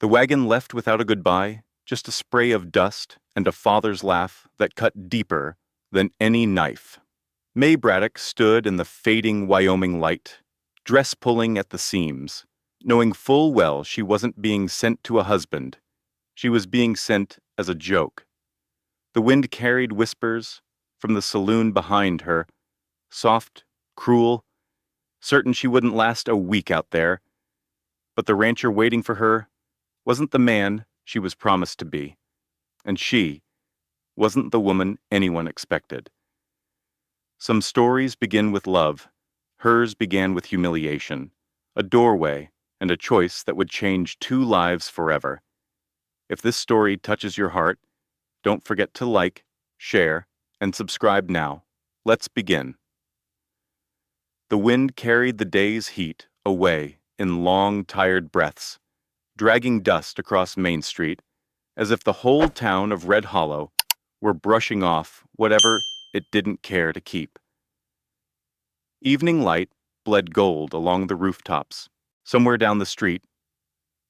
The wagon left without a goodbye, just a spray of dust and a father's laugh that cut deeper than any knife. Mae Braddock stood in the fading Wyoming light, dress pulling at the seams, knowing full well she wasn't being sent to a husband. She was being sent as a joke. The wind carried whispers from the saloon behind her, soft, cruel, certain she wouldn't last a week out there. But the rancher waiting for her wasn't the man she was promised to be, and she wasn't the woman anyone expected. Some stories begin with love. Hers began with humiliation, a doorway, and a choice that would change two lives forever. If this story touches your heart, don't forget to like, share, and subscribe now. Let's begin. The wind carried the day's heat away in long, tired breaths, dragging dust across Main Street, as if the whole town of Red Hollow were brushing off whatever it didn't care to keep. Evening light bled gold along the rooftops. Somewhere down the street,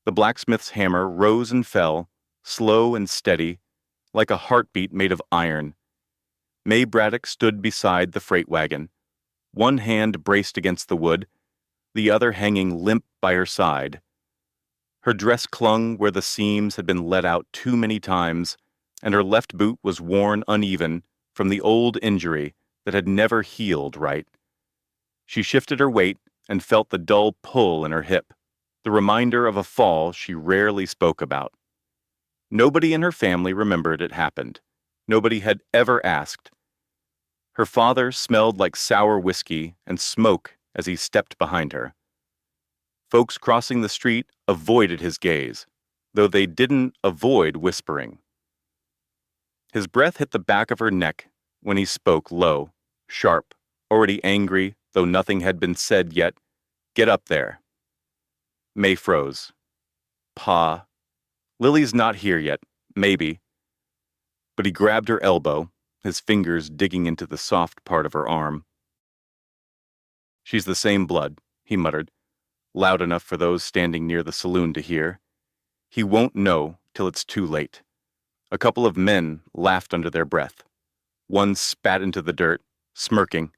the blacksmith's hammer rose and fell, slow and steady, like a heartbeat made of iron. Mae Braddock stood beside the freight wagon, one hand braced against the wood, the other hanging limp by her side. Her dress clung where the seams had been let out too many times, and her left boot was worn uneven from the old injury that had never healed right. She shifted her weight and felt the dull pull in her hip, the reminder of a fall she rarely spoke about. Nobody in her family remembered it happened. Nobody had ever asked. Her father smelled like sour whiskey and smoke as he stepped behind her. Folks crossing the street avoided his gaze, though they didn't avoid whispering. His breath hit the back of her neck when he spoke low, sharp, already angry, though nothing had been said yet. "Get up there." Mae froze. "Pa, Lily's not here yet, maybe." But he grabbed her elbow, his fingers digging into the soft part of her arm. "She's the same blood," he muttered, loud enough for those standing near the saloon to hear. "He won't know till it's too late." A couple of men laughed under their breath. One spat into the dirt, smirking.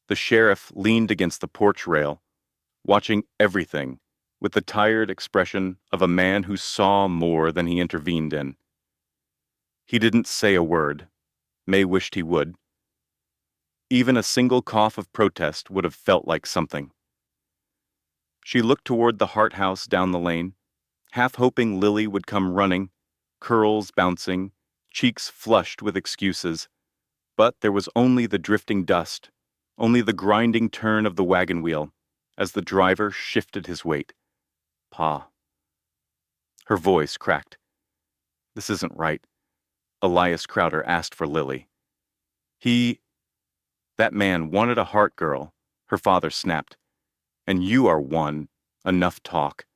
The sheriff leaned against the porch rail, watching everything with the tired expression of a man who saw more than he intervened in. He didn't say a word. Mae wished he would. Even a single cough of protest would have felt like something. She looked toward the Hart house down the lane, half hoping Lily would come running, curls bouncing, cheeks flushed with excuses. But there was only the drifting dust, only the grinding turn of the wagon wheel as the driver shifted his weight. "Pa." Her voice cracked. "This isn't right." Elias Crowder asked for Lily. That man wanted a Hart girl," her father snapped. "And you are one. Enough talk."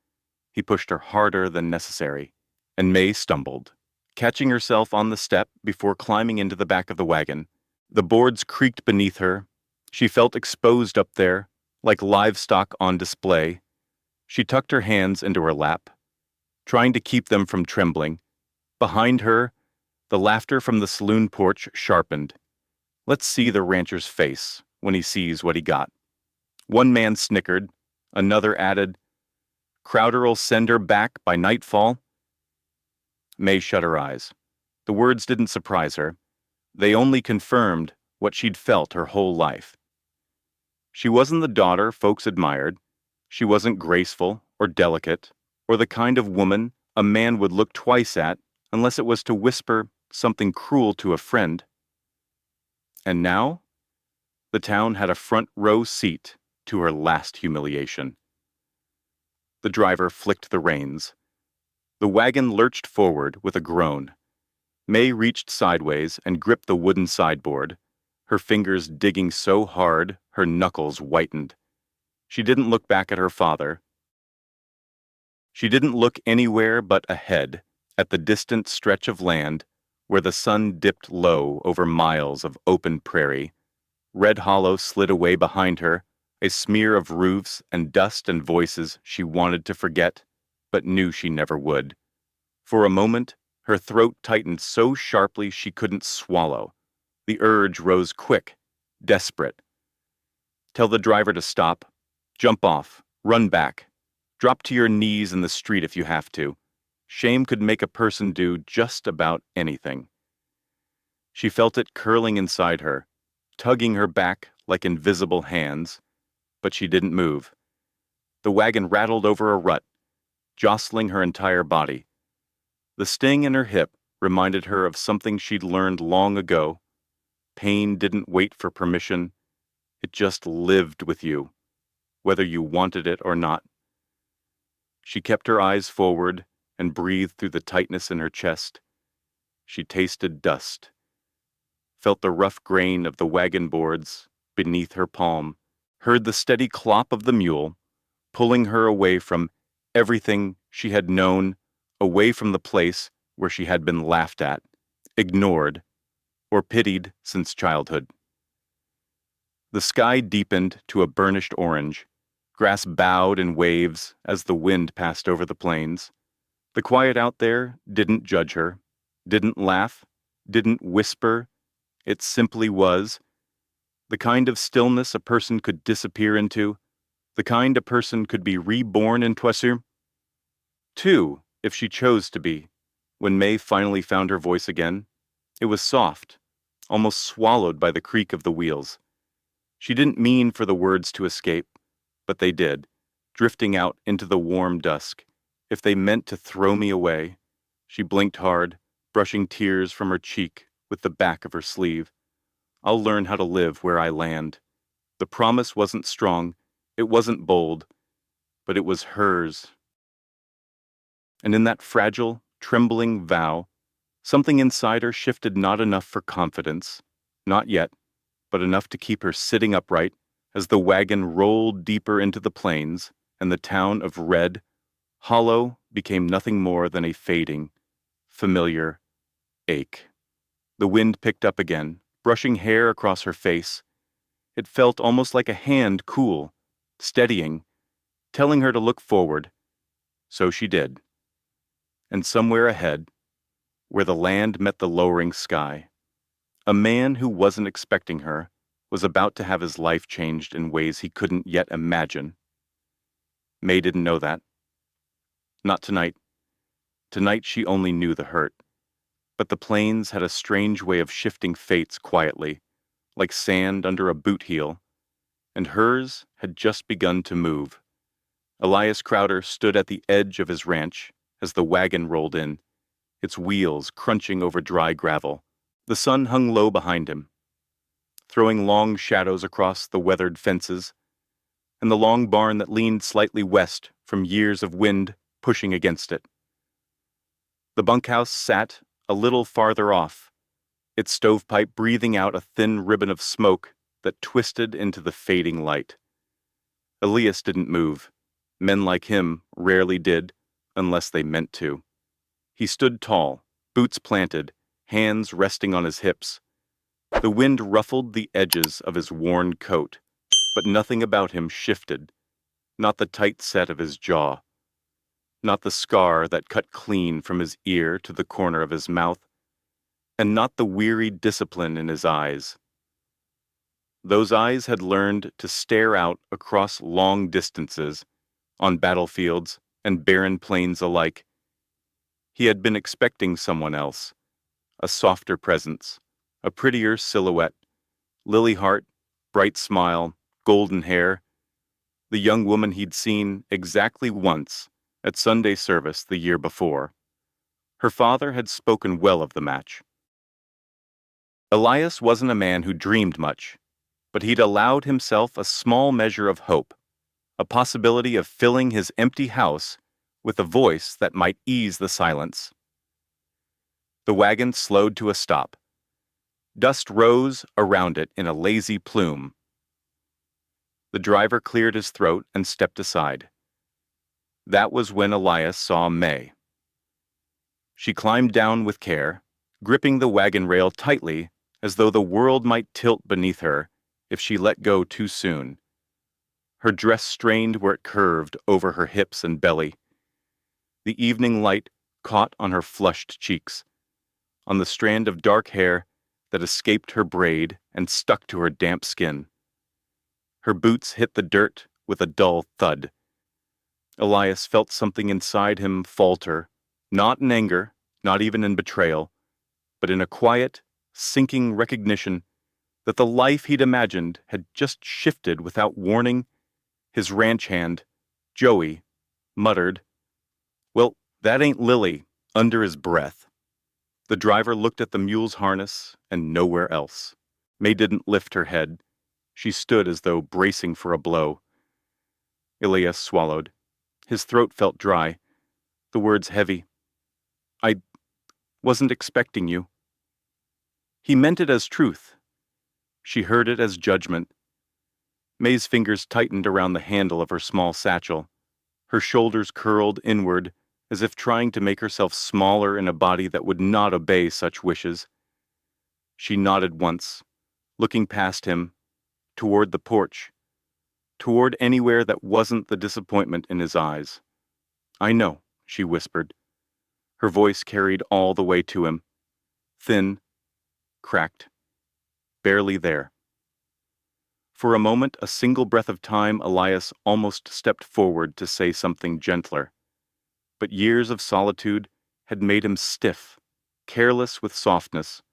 He pushed her harder than necessary, and Mae stumbled, catching herself on the step before climbing into the back of the wagon. The boards creaked beneath her. She felt exposed up there, like livestock on display. She tucked her hands into her lap, trying to keep them from trembling. Behind her, the laughter from the saloon porch sharpened. Let's see the rancher's face when he sees what he got. One man snickered. Another added, "Crowder'll send her back by nightfall." Mae shut her eyes. The words didn't surprise her. They only confirmed what she'd felt her whole life. She wasn't the daughter folks admired. She wasn't graceful or delicate or the kind of woman a man would look twice at unless it was to whisper something cruel to a friend. And now, the town had a front row seat to her last humiliation. The driver flicked the reins. The wagon lurched forward with a groan. Mae reached sideways and gripped the wooden sideboard, her fingers digging so hard her knuckles whitened. She didn't look back at her father. She didn't look anywhere but ahead, at the distant stretch of land where the sun dipped low over miles of open prairie. Red Hollow slid away behind her, a smear of roofs and dust and voices she wanted to forget. but knew she never would. For a moment, her throat tightened so sharply she couldn't swallow. The urge rose quick, desperate. Tell the driver to stop. Jump off. Run back. Drop to your knees in the street if you have to. Shame could make a person do just about anything. She felt it curling inside her, tugging her back like invisible hands, but she didn't move. The wagon rattled over a rut, jostling her entire body. The sting in her hip reminded her of something she'd learned long ago. Pain didn't wait for permission. It just lived with you, whether you wanted it or not. She kept her eyes forward and breathed through the tightness in her chest. She tasted dust, felt the rough grain of the wagon boards beneath her palm, heard the steady clop of the mule, pulling her away from everything she had known, away from the place where she had been laughed at, ignored, or pitied since childhood. The sky deepened to a burnished orange. Grass bowed in waves as the wind passed over the plains. The quiet out there didn't judge her, didn't laugh, didn't whisper. It simply was. The kind of stillness a person could disappear into, the kind a person could be reborn in Toiseux. Two, if she chose to be. When Mae finally found her voice again, it was soft, almost swallowed by the creak of the wheels. She didn't mean for the words to escape, but they did, drifting out into the warm dusk. If they meant to throw me away, she blinked hard, brushing tears from her cheek with the back of her sleeve. I'll learn how to live where I land. The promise wasn't strong, it wasn't bold, but it was hers. And in that fragile, trembling vow, something inside her shifted not enough for confidence, not yet, but enough to keep her sitting upright as the wagon rolled deeper into the plains and the town of Red, Hollow became nothing more than a fading, familiar ache. The wind picked up again, brushing hair across her face. It felt almost like a hand cool, steadying, telling her to look forward. So she did. And somewhere ahead, where the land met the lowering sky, a man who wasn't expecting her was about to have his life changed in ways he couldn't yet imagine. Mae didn't know that. Not tonight. Tonight she only knew the hurt. But the plains had a strange way of shifting fates quietly, like sand under a boot heel, and hers had just begun to move. Elias Crowder stood at the edge of his ranch as the wagon rolled in, its wheels crunching over dry gravel. The sun hung low behind him, throwing long shadows across the weathered fences, and the long barn that leaned slightly west from years of wind pushing against it. The bunkhouse sat a little farther off, its stovepipe breathing out a thin ribbon of smoke that twisted into the fading light. Elias didn't move. Men like him rarely did, unless they meant to. He stood tall, boots planted, hands resting on his hips. The wind ruffled the edges of his worn coat, but nothing about him shifted, not the tight set of his jaw, not the scar that cut clean from his ear to the corner of his mouth, and not the weary discipline in his eyes. Those eyes had learned to stare out across long distances, on battlefields and barren plains alike. He had been expecting someone else, a softer presence, a prettier silhouette, lily heart, bright smile, golden hair, the young woman he'd seen exactly once at Sunday service the year before. Her father had spoken well of the match. Elias wasn't a man who dreamed much, but he'd allowed himself a small measure of hope, a possibility of filling his empty house with a voice that might ease the silence. The wagon slowed to a stop. Dust rose around it in a lazy plume. The driver cleared his throat and stepped aside. That was when Elias saw Mae. She climbed down with care, gripping the wagon rail tightly as though the world might tilt beneath her if she let go too soon. Her dress strained where it curved over her hips and belly. The evening light caught on her flushed cheeks, on the strand of dark hair that escaped her braid and stuck to her damp skin. Her boots hit the dirt with a dull thud. Elias felt something inside him falter, not in anger, not even in betrayal, but in a quiet, sinking recognition that the life he'd imagined had just shifted without warning. His ranch hand, Joey, muttered, "Well, that ain't Lily," under his breath. The driver looked at the mule's harness and nowhere else. Mae didn't lift her head. She stood as though bracing for a blow. Elias swallowed. His throat felt dry, the words heavy. "I wasn't expecting you." He meant it as truth. She heard it as judgment. Mae's fingers tightened around the handle of her small satchel. Her shoulders curled inward, as if trying to make herself smaller in a body that would not obey such wishes. She nodded once, looking past him, toward the porch, toward anywhere that wasn't the disappointment in his eyes. "I know," she whispered. Her voice carried all the way to him, thin, cracked, barely there. For a moment, a single breath of time, Elias almost stepped forward to say something gentler. But years of solitude had made him stiff, careless with softness.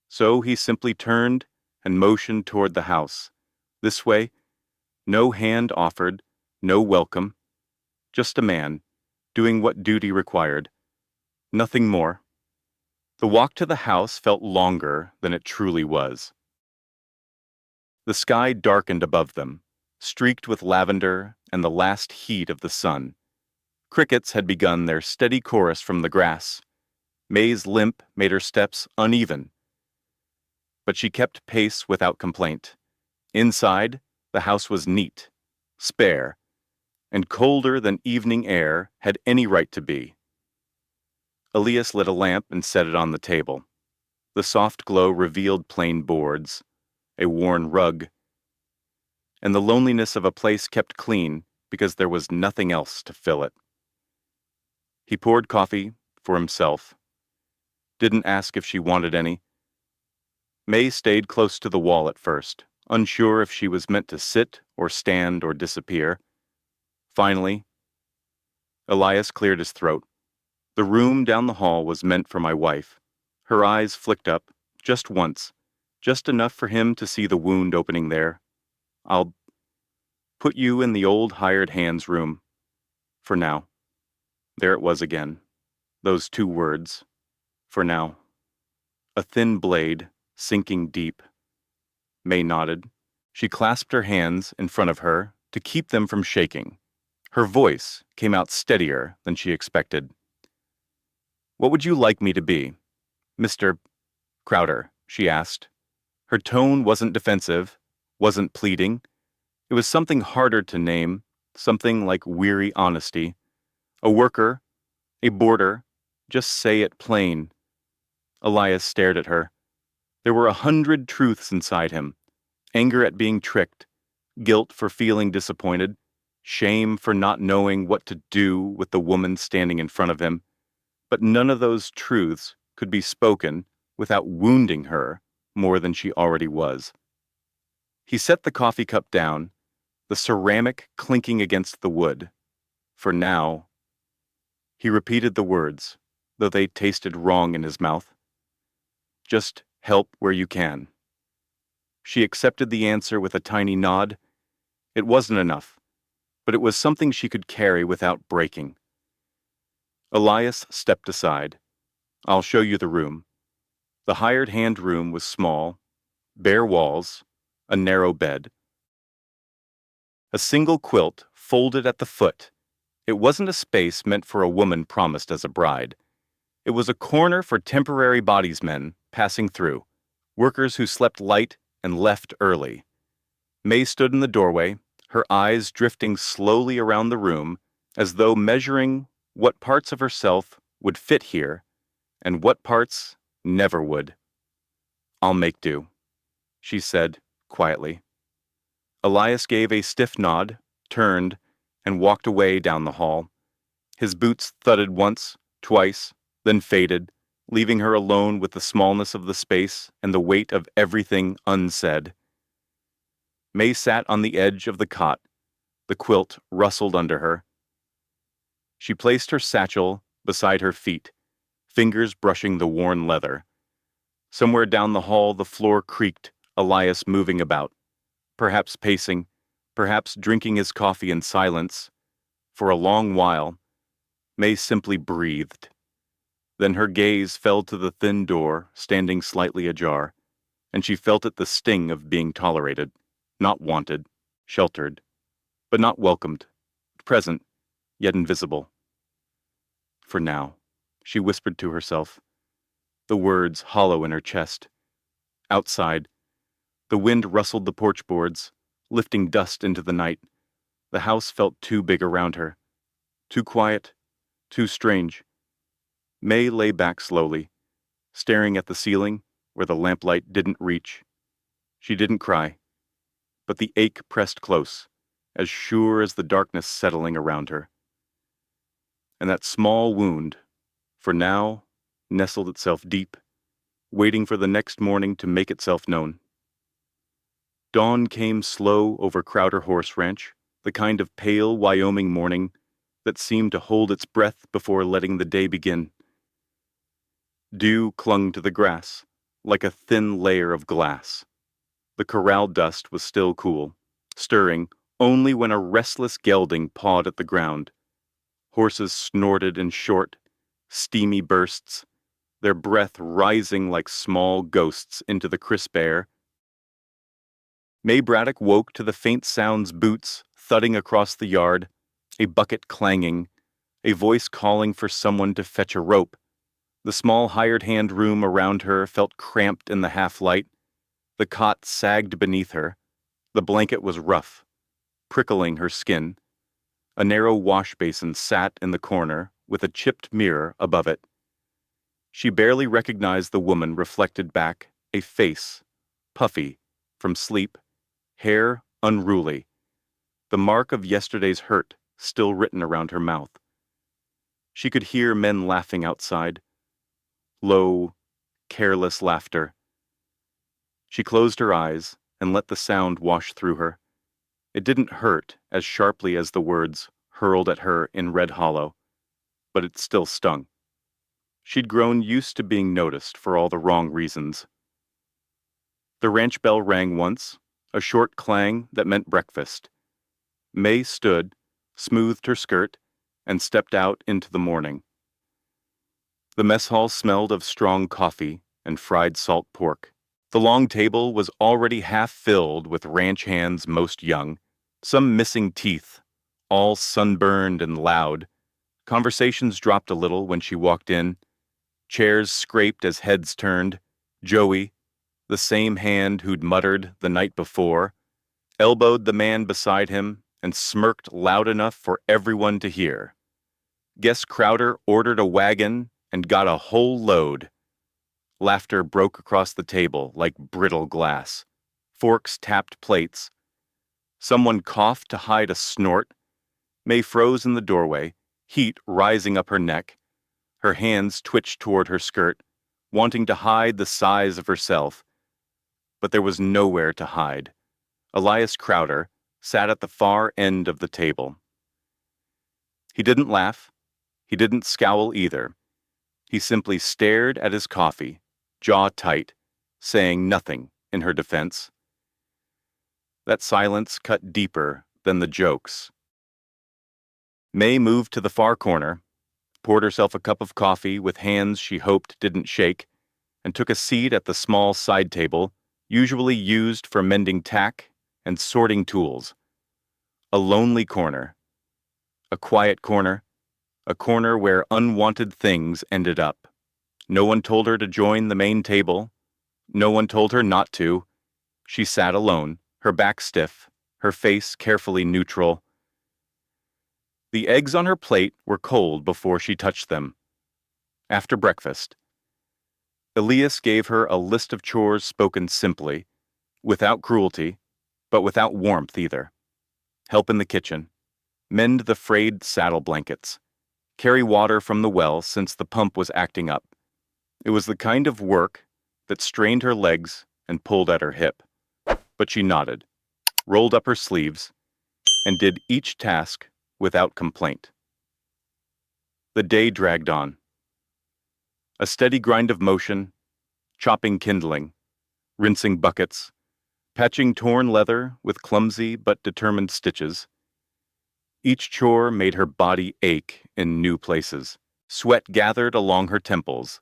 So he simply turned and motioned toward the house. This way, no hand offered, no welcome, just a man, doing what duty required. Nothing more. The walk to the house felt longer than it truly was. The sky darkened above them, streaked with lavender and the last heat of the sun. Crickets had begun their steady chorus from the grass. Mae's limp made her steps uneven. But she kept pace without complaint. Inside, the house was neat, spare, and colder than evening air had any right to be. Elias lit a lamp and set it on the table. The soft glow revealed plain boards, a worn rug, and the loneliness of a place kept clean because there was nothing else to fill it. He poured coffee for himself, didn't ask if she wanted any. Mae stayed close to the wall at first, unsure if she was meant to sit or stand or disappear. Finally, Elias cleared his throat. "The room down the hall was meant for my wife." Her eyes flicked up, just once, just enough for him to see the wound opening there. "I'll put you in the old hired hand's room. For now." There it was again. Those two words. For now. A thin blade, sinking deep. Mae nodded. She clasped her hands in front of her to keep them from shaking. Her voice came out steadier than she expected. "What would you like me to be, Mr. Crowder?" she asked. Her tone wasn't defensive, wasn't pleading. It was something harder to name, something like weary honesty. A worker, a boarder, just say it plain. Elias stared at her. There were 100 truths inside him. Anger at being tricked, guilt for feeling disappointed, shame for not knowing what to do with the woman standing in front of him. But none of those truths could be spoken without wounding her more than she already was. He set the coffee cup down, the ceramic clinking against the wood. For now. He repeated the words, though they tasted wrong in his mouth. "Just help where you can." She accepted the answer with a tiny nod. It wasn't enough, but it was something she could carry without breaking. Elias stepped aside. "I'll show you the room." The hired hand room was small, bare walls, a narrow bed. A single quilt folded at the foot. It wasn't a space meant for a woman promised as a bride. It was a corner for temporary bodies men passing through, workers who slept light and left early. Mae stood in the doorway, her eyes drifting slowly around the room, as though measuring what parts of herself would fit here and what parts never would. "I'll make do," she said quietly. Elias gave a stiff nod, turned, and walked away down the hall. His boots thudded once, twice, then faded, leaving her alone with the smallness of the space and the weight of everything unsaid. Mae sat on the edge of the cot. The quilt rustled under her. She placed her satchel beside her feet, fingers brushing the worn leather. Somewhere down the hall the floor creaked, Elias moving about, perhaps pacing, perhaps drinking his coffee in silence. For a long while, Mae simply breathed. Then her gaze fell to the thin door, standing slightly ajar, and she felt it the sting of being tolerated, not wanted, sheltered, but not welcomed, present, yet invisible. For now, she whispered to herself, the words hollow in her chest. Outside, the wind rustled the porch boards, lifting dust into the night. The house felt too big around her, too quiet, too strange. Mae lay back slowly, staring at the ceiling where the lamplight didn't reach. She didn't cry, but the ache pressed close, as sure as the darkness settling around her. And that small wound, for now, nestled itself deep, waiting for the next morning to make itself known. Dawn came slow over Crowder Horse Ranch, the kind of pale Wyoming morning that seemed to hold its breath before letting the day begin. Dew clung to the grass, like a thin layer of glass. The corral dust was still cool, stirring only when a restless gelding pawed at the ground. Horses snorted in short, steamy bursts, their breath rising like small ghosts into the crisp air. Mae Braddock woke to the faint sounds, boots thudding across the yard, a bucket clanging, a voice calling for someone to fetch a rope. The small hired-hand room around her felt cramped in the half-light. The cot sagged beneath her. The blanket was rough, prickling her skin. A narrow wash basin sat in the corner with a chipped mirror above it. She barely recognized the woman reflected back, a face, puffy, from sleep, hair unruly, the mark of yesterday's hurt still written around her mouth. She could hear men laughing outside, low, careless laughter. She closed her eyes and let the sound wash through her. It didn't hurt as sharply as the words hurled at her in red hollow, but it still stung. She'd grown used to being noticed for all the wrong reasons. The ranch bell rang once, a short clang that meant breakfast. Mae stood, smoothed her skirt, and stepped out into the morning. The mess hall smelled of strong coffee and fried salt pork. The long table was already half filled with ranch hands most young, some missing teeth, all sunburned and loud. Conversations dropped a little when she walked in. Chairs scraped as heads turned. Joey, the same hand who'd muttered the night before, elbowed the man beside him and smirked loud enough for everyone to hear. Guess Crowder ordered a wagon and got a whole load. Laughter broke across the table like brittle glass. Forks tapped plates. Someone coughed to hide a snort. Mae froze in the doorway, heat rising up her neck. Her hands twitched toward her skirt, wanting to hide the size of herself. But there was nowhere to hide. Elias Crowder sat at the far end of the table. He didn't laugh. He didn't scowl either. He simply stared at his coffee, jaw tight, saying nothing in her defense. That silence cut deeper than the jokes. Mae moved to the far corner, poured herself a cup of coffee with hands she hoped didn't shake, and took a seat at the small side table, usually used for mending tack and sorting tools. A lonely corner. A quiet corner. A corner where unwanted things ended up. No one told her to join the main table. No one told her not to. She sat alone, her back stiff, her face carefully neutral. The eggs on her plate were cold before she touched them. After breakfast, Elias gave her a list of chores spoken simply, without cruelty, but without warmth either. Help in the kitchen. Mend the frayed saddle blankets. carry water from the well since the pump was acting up. It was the kind of work that strained her legs and pulled at her hip. But she nodded, rolled up her sleeves, and did each task without complaint. The day dragged on. A steady grind of motion, chopping kindling, rinsing buckets, patching torn leather with clumsy but determined stitches. Each chore made her body ache in new places. Sweat gathered along her temples.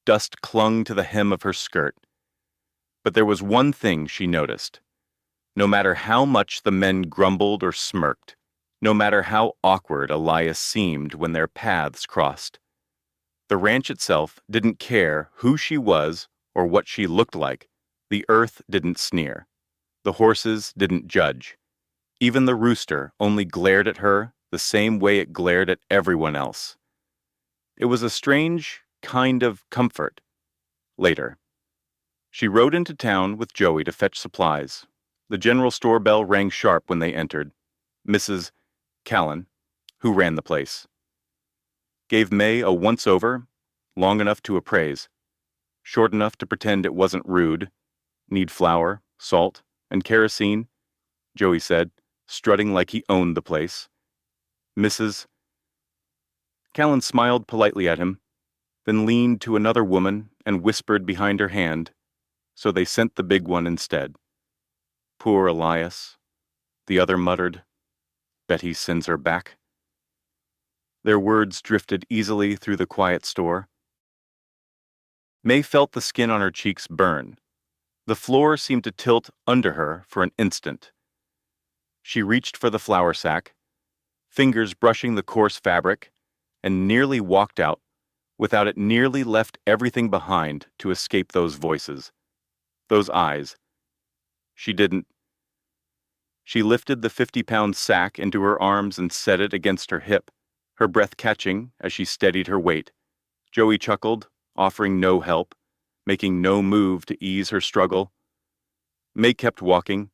Dust clung to the hem of her skirt. But there was one thing she noticed. No matter how much the men grumbled or smirked, no matter how awkward Elias seemed when their paths crossed, the ranch itself didn't care who she was or what she looked like. The earth didn't sneer. The horses didn't judge. Even the rooster only glared at her the same way it glared at everyone else. It was a strange kind of comfort. Later, she rode into town with Joey to fetch supplies. The general store bell rang sharp when they entered. Mrs. Callan, who ran the place, gave Mae a once-over, long enough to appraise, short enough to pretend it wasn't rude. Need flour, salt, and kerosene, Joey said, strutting like he owned the place. Mrs. Callan smiled politely at him, then leaned to another woman and whispered behind her hand, so they sent the big one instead. Poor Elias, the other muttered. Bet he sends her back. Their words drifted easily through the quiet store. Mae felt the skin on her cheeks burn. The floor seemed to tilt under her for an instant. She reached for the flour sack, fingers brushing the coarse fabric, and nearly walked out, without it nearly left everything behind to escape those voices, those eyes. She didn't. She lifted the 50-pound sack into her arms and set it against her hip, her breath catching as she steadied her weight. Joey chuckled, offering no help, making no move to ease her struggle. Mae kept walking,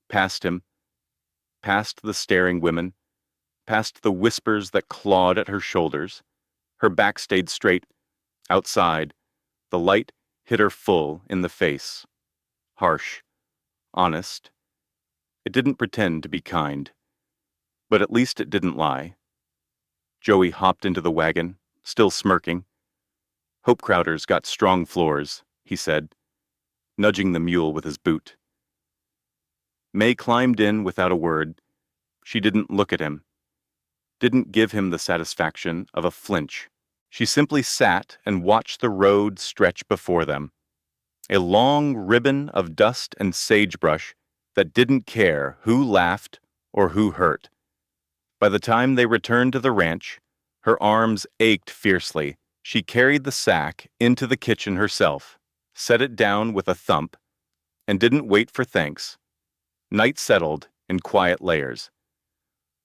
past him, past the staring women, past the whispers that clawed at her shoulders. Her back stayed straight. Outside, the light hit her full in the face. Harsh, honest. It didn't pretend to be kind, but at least it didn't lie. Joey hopped into the wagon, still smirking. Hope Crowder's got strong floors, he said, nudging the mule with his boot. Mae climbed in without a word. She didn't look at him, didn't give him the satisfaction of a flinch. She simply sat and watched the road stretch before them, a long ribbon of dust and sagebrush that didn't care who laughed or who hurt. By the time they returned to the ranch, her arms ached fiercely. She carried the sack into the kitchen herself, set it down with a thump, and didn't wait for thanks. Night settled in quiet layers.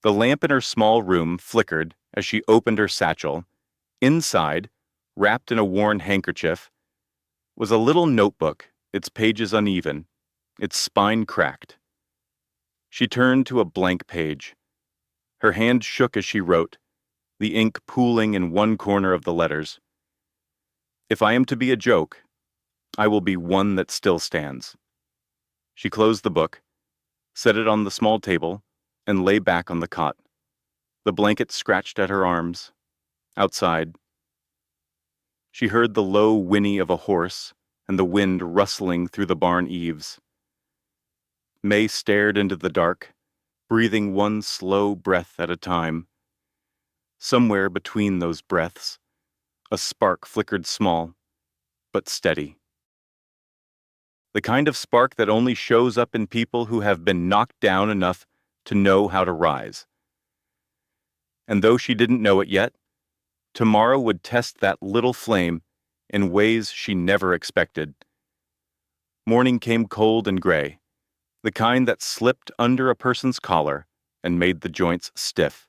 The lamp in her small room flickered as she opened her satchel. Inside, wrapped in a worn handkerchief, was a little notebook, its pages uneven, its spine cracked. She turned to a blank page. Her hand shook as she wrote, the ink pooling in one corner of the letters. If I am to be a joke, I will be one that still stands. She closed the book, set it on the small table, and lay back on the cot. The blanket scratched at her arms. Outside, she heard the low whinny of a horse and the wind rustling through the barn eaves. Mae stared into the dark, breathing one slow breath at a time. Somewhere between those breaths, a spark flickered small, but steady. The kind of spark that only shows up in people who have been knocked down enough to know how to rise. And though she didn't know it yet, tomorrow would test that little flame in ways she never expected. Morning came cold and gray, the kind that slipped under a person's collar and made the joints stiff.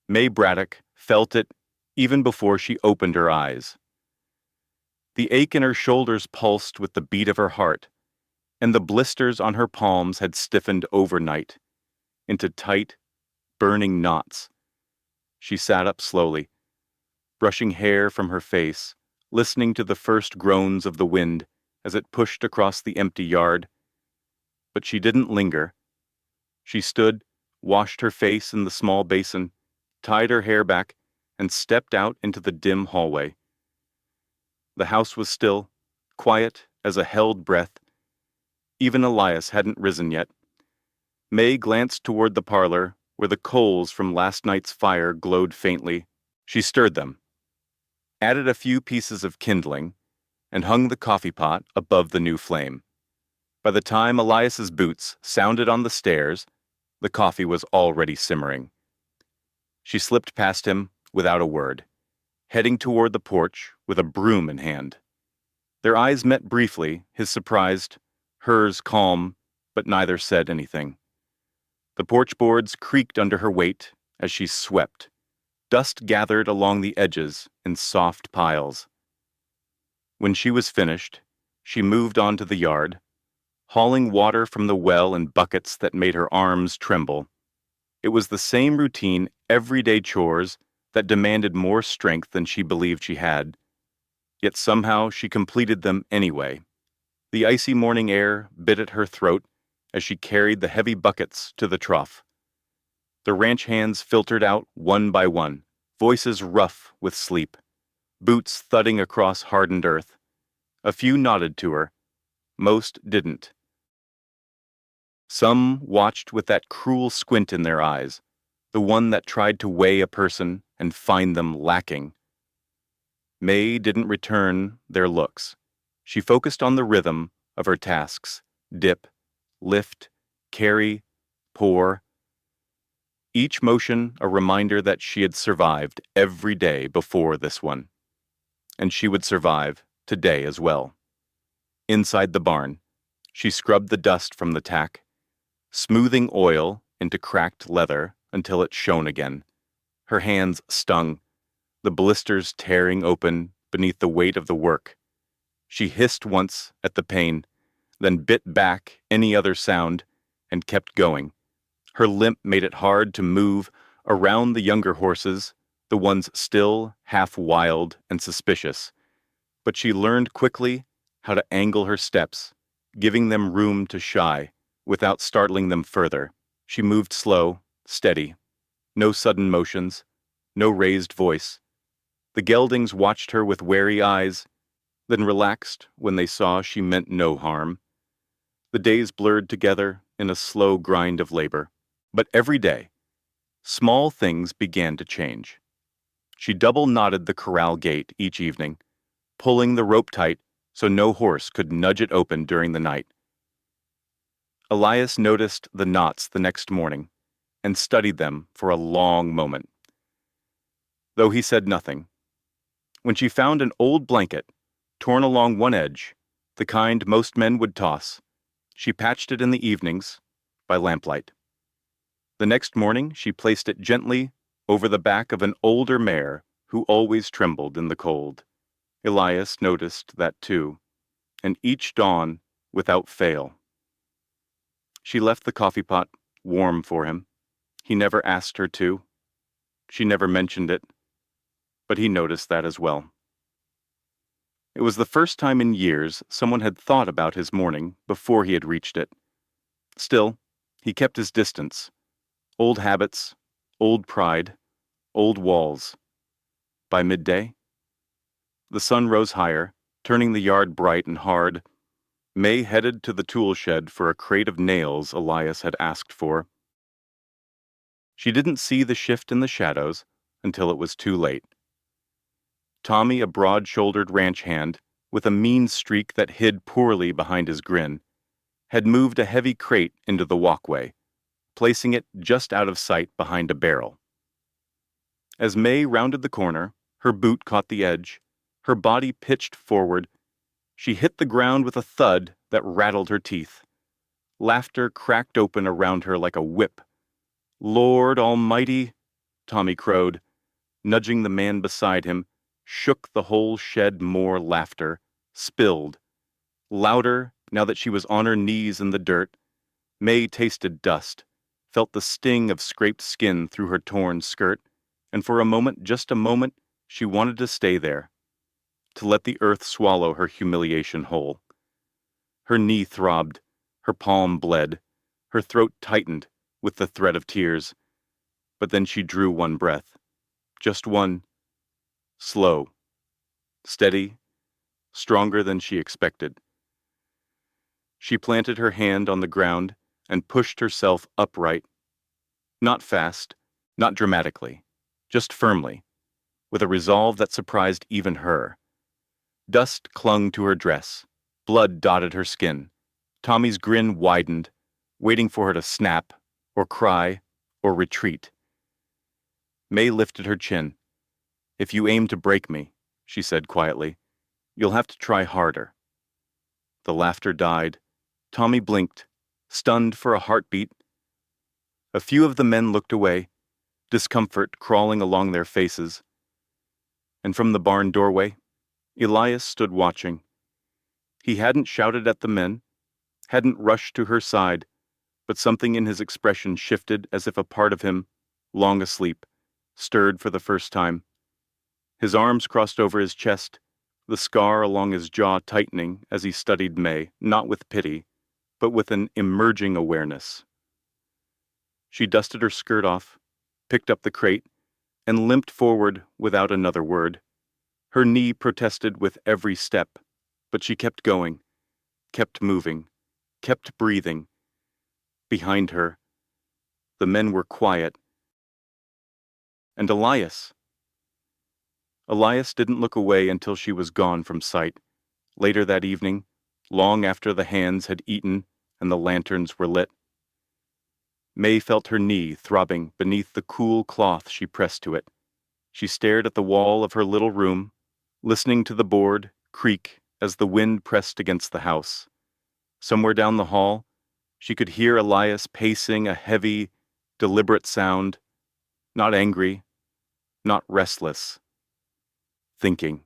Mae Braddock felt it even before she opened her eyes. The ache in her shoulders pulsed with the beat of her heart, and the blisters on her palms had stiffened overnight into tight, burning knots. She sat up slowly, brushing hair from her face, listening to the first groans of the wind as it pushed across the empty yard. But she didn't linger. She stood, washed her face in the small basin, tied her hair back, and stepped out into the dim hallway. The house was still, quiet as a held breath. Even Elias hadn't risen yet. Mae glanced toward the parlor, where the coals from last night's fire glowed faintly. She stirred them, added a few pieces of kindling, and hung the coffee pot above the new flame. By the time Elias's boots sounded on the stairs, the coffee was already simmering. She slipped past him without a word, heading toward the porch with a broom in hand. Their eyes met briefly, his surprised, hers calm, but neither said anything. The porch boards creaked under her weight as she swept. Dust gathered along the edges in soft piles. When she was finished, she moved on to the yard, hauling water from the well in buckets that made her arms tremble. It was the same routine, everyday chores that demanded more strength than she believed she had. Yet somehow she completed them anyway. The icy morning air bit at her throat as she carried the heavy buckets to the trough. The ranch hands filtered out one by one, voices rough with sleep, boots thudding across hardened earth. A few nodded to her. Most didn't. Some watched with that cruel squint in their eyes, the one that tried to weigh a person and find them lacking. Mae didn't return their looks. She focused on the rhythm of her tasks: dip, lift, carry, pour. Each motion a reminder that she had survived every day before this one. And she would survive today as well. Inside the barn, she scrubbed the dust from the tack, smoothing oil into cracked leather until it shone again. Her hands stung, the blisters tearing open beneath the weight of the work. She hissed once at the pain, then bit back any other sound and kept going. Her limp made it hard to move around the younger horses, the ones still half wild and suspicious. But she learned quickly how to angle her steps, giving them room to shy without startling them further. She moved slow, steady. No sudden motions, no raised voice. The geldings watched her with wary eyes, then relaxed when they saw she meant no harm. The days blurred together in a slow grind of labor. But every day, small things began to change. She double-knotted the corral gate each evening, pulling the rope tight so no horse could nudge it open during the night. Elias noticed the knots the next morning and studied them for a long moment, though he said nothing. When she found an old blanket, torn along one edge, the kind most men would toss, she patched it in the evenings by lamplight. The next morning, she placed it gently over the back of an older mare who always trembled in the cold. Elias noticed that too, and each dawn, without fail. She left the coffee pot warm for him. He never asked her to. She never mentioned it, but he noticed that as well. It was the first time in years someone had thought about his morning before he had reached it. Still, he kept his distance. Old habits, old pride, old walls. By midday, the sun rose higher, turning the yard bright and hard. Mae headed to the tool shed for a crate of nails Elias had asked for. She didn't see the shift in the shadows until it was too late. Tommy, a broad-shouldered ranch hand, with a mean streak that hid poorly behind his grin, had moved a heavy crate into the walkway, placing it just out of sight behind a barrel. As Mae rounded the corner, her boot caught the edge, her body pitched forward. She hit the ground with a thud that rattled her teeth. Laughter cracked open around her like a whip. "Lord Almighty," Tommy crowed, nudging the man beside him, shook the whole shed. More laughter, spilled. Louder, now that she was on her knees in the dirt. Mae tasted dust, felt the sting of scraped skin through her torn skirt, and for a moment, just a moment, she wanted to stay there, to let the earth swallow her humiliation whole. Her knee throbbed, her palm bled, her throat tightened with the threat of tears, but then she drew one breath. Just one. Slow, steady, stronger than she expected. She planted her hand on the ground and pushed herself upright. Not fast, not dramatically, just firmly, with a resolve that surprised even her. Dust clung to her dress. Blood dotted her skin. Tommy's grin widened, waiting for her to snap, or cry, or retreat. Mae lifted her chin. "If you aim to break me," she said quietly, "you'll have to try harder." The laughter died. Tommy blinked, stunned for a heartbeat. A few of the men looked away, discomfort crawling along their faces. And from the barn doorway, Elias stood watching. He hadn't shouted at the men, hadn't rushed to her side, but something in his expression shifted as if a part of him, long asleep, stirred for the first time. His arms crossed over his chest, the scar along his jaw tightening as he studied Mae, not with pity, but with an emerging awareness. She dusted her skirt off, picked up the crate, and limped forward without another word. Her knee protested with every step, but she kept going, kept moving, kept breathing. Behind her, the men were quiet. And Elias didn't look away until she was gone from sight. Later that evening, long after the hands had eaten and the lanterns were lit, Mae felt her knee throbbing beneath the cool cloth she pressed to it. She stared at the wall of her little room, listening to the board creak as the wind pressed against the house. Somewhere down the hall, she could hear Elias pacing a heavy, deliberate sound, not angry, not restless, thinking.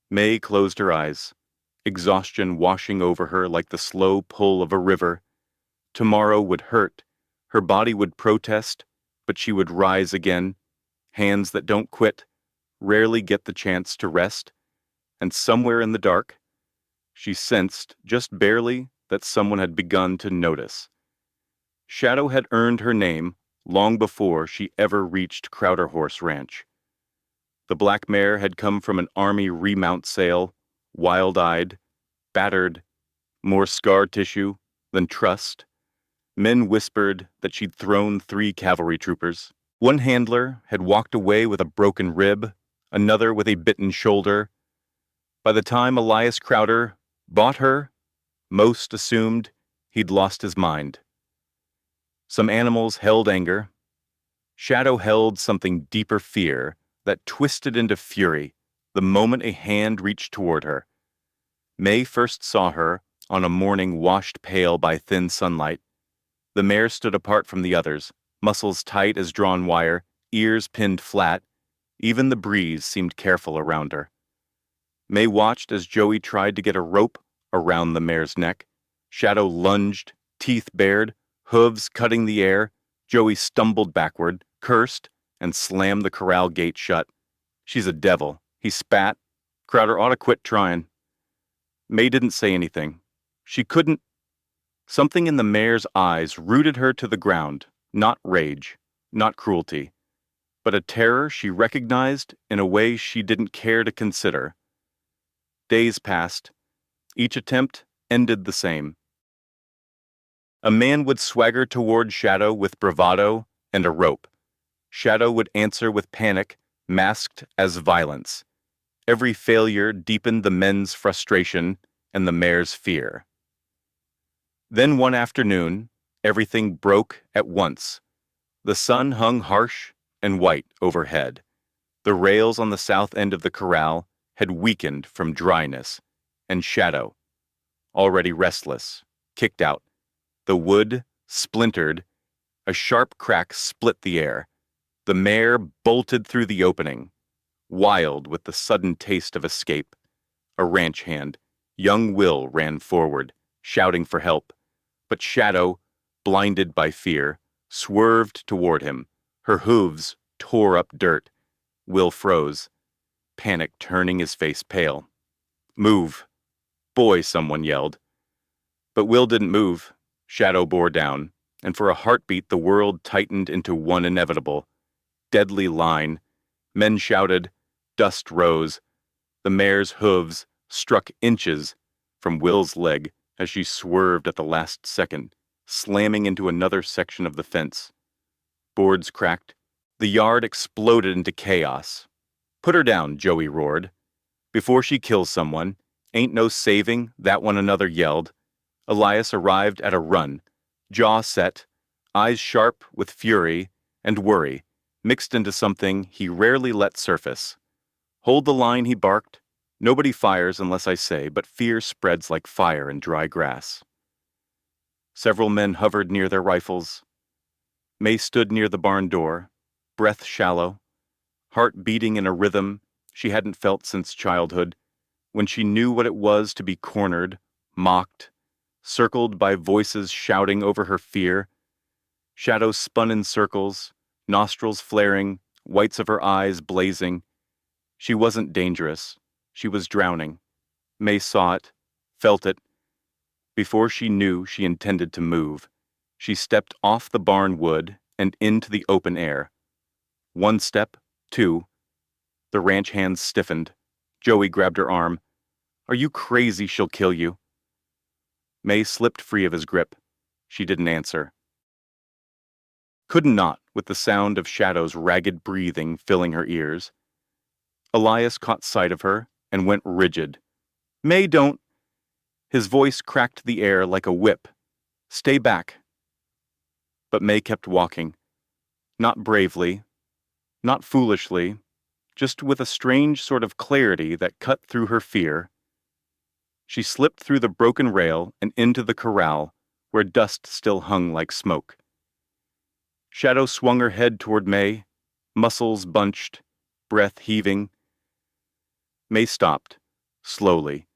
Mae closed her eyes, exhaustion washing over her like the slow pull of a river. Tomorrow would hurt, her body would protest, but she would rise again. Hands that don't quit rarely get the chance to rest, and somewhere in the dark, she sensed, just barely, that someone had begun to notice. Shadow had earned her name long before she ever reached Crowder Horse Ranch. The black mare had come from an army remount sale, wild-eyed, battered, more scar tissue than trust. Men whispered that she'd thrown 3 cavalry troopers. One handler had walked away with a broken rib, another with a bitten shoulder. By the time Elias Crowder bought her, most assumed he'd lost his mind. Some animals held anger. Shadow held something deeper fear that twisted into fury the moment a hand reached toward her. Mae first saw her on a morning washed pale by thin sunlight. The mare stood apart from the others, muscles tight as drawn wire, ears pinned flat. Even the breeze seemed careful around her. Mae watched as Joey tried to get a rope around the mare's neck. Shadow lunged, teeth bared, hooves cutting the air. Joey stumbled backward, cursed, and slammed the corral gate shut. "She's a devil," he spat. "Crowder ought to quit trying." Mae didn't say anything. She couldn't. Something in the mare's eyes rooted her to the ground, not rage, not cruelty, but a terror she recognized in a way she didn't care to consider. Days passed. Each attempt ended the same. A man would swagger toward Shadow with bravado and a rope. Shadow would answer with panic, masked as violence. Every failure deepened the men's frustration and the mare's fear. Then one afternoon, everything broke at once. The sun hung harsh and white overhead. The rails on the south end of the corral had weakened from dryness, and Shadow, already restless, kicked out. The wood splintered. A sharp crack split the air. The mare bolted through the opening, wild with the sudden taste of escape. A ranch hand, young Will, ran forward, shouting for help. But Shadow, blinded by fear, swerved toward him, her hooves tore up dirt. Will froze, panic turning his face pale. "Move! Boy," someone yelled. But Will didn't move. Shadow bore down, and for a heartbeat the world tightened into one inevitable, deadly line. Men shouted, dust rose. The mare's hooves struck inches from Will's leg as she swerved at the last second, slamming into another section of the fence. Boards cracked. The yard exploded into chaos. "Put her down," Joey roared. "Before she kills someone, ain't no saving," that one another yelled. Elias arrived at a run, jaw set, eyes sharp with fury and worry, mixed into something he rarely let surface. "Hold the line," he barked. "Nobody fires unless I say, but fear spreads like fire in dry grass." Several men hovered near their rifles. Mae stood near the barn door, breath shallow, heart beating in a rhythm she hadn't felt since childhood, when she knew what it was to be cornered, mocked, circled by voices shouting over her fear. Shadows spun in circles, nostrils flaring, whites of her eyes blazing. She wasn't dangerous. She was drowning. Mae saw it, felt it. Before she knew she intended to move, she stepped off the barn wood and into the open air. One step, two. The ranch hands stiffened. Joey grabbed her arm. "Are you crazy? She'll kill you." Mae slipped free of his grip. She didn't answer. Could not, with the sound of Shadow's ragged breathing filling her ears. Elias caught sight of her and went rigid. "Mae, don't." His voice cracked the air like a whip. "Stay back." But Mae kept walking. Not bravely, not foolishly, just with a strange sort of clarity that cut through her fear. She slipped through the broken rail and into the corral, where dust still hung like smoke. Shadow swung her head toward Mae, muscles bunched, breath heaving. Mae stopped, slowly.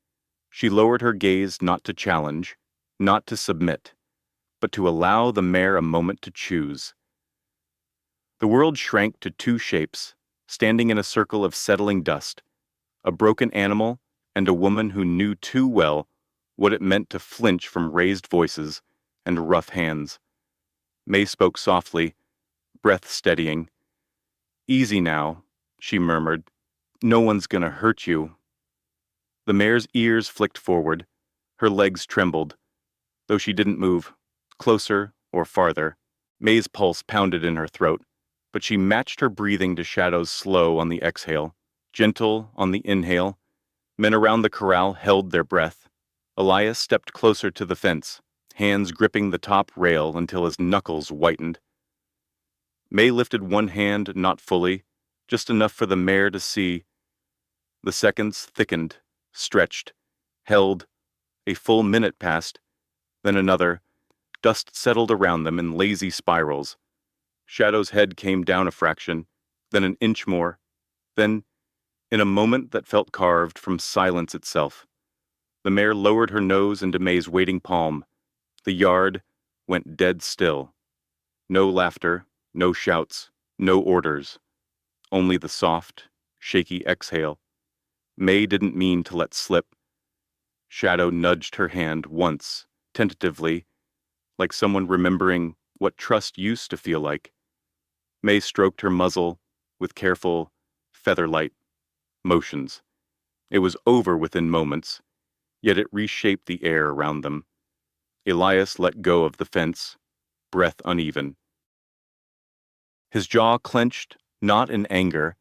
She lowered her gaze not to challenge, not to submit, but to allow the mare a moment to choose. The world shrank to two shapes, standing in a circle of settling dust, a broken animal and a woman who knew too well what it meant to flinch from raised voices and rough hands. Mae spoke softly, breath steadying. "Easy now," she murmured. "No one's gonna hurt you." The mare's ears flicked forward. Her legs trembled, though she didn't move, closer or farther. Mae's pulse pounded in her throat, but she matched her breathing to Shadow's slow on the exhale, gentle on the inhale. Men around the corral held their breath. Elias stepped closer to the fence, hands gripping the top rail until his knuckles whitened. Mae lifted one hand not fully, just enough for the mare to see. The seconds thickened, stretched, held. A full minute passed, then another. Dust settled around them in lazy spirals. Shadow's head came down a fraction, then an inch more, then, in a moment that felt carved from silence itself, the mare lowered her nose into Mae's waiting palm. The yard went dead still. No laughter, no shouts, no orders. Only the soft, shaky exhale. Mae didn't mean to let slip. Shadow nudged her hand once, tentatively, like someone remembering what trust used to feel like. Mae stroked her muzzle with careful, feather-light motions. It was over within moments, yet it reshaped the air around them. Elias let go of the fence, breath uneven. His jaw clenched, not in anger,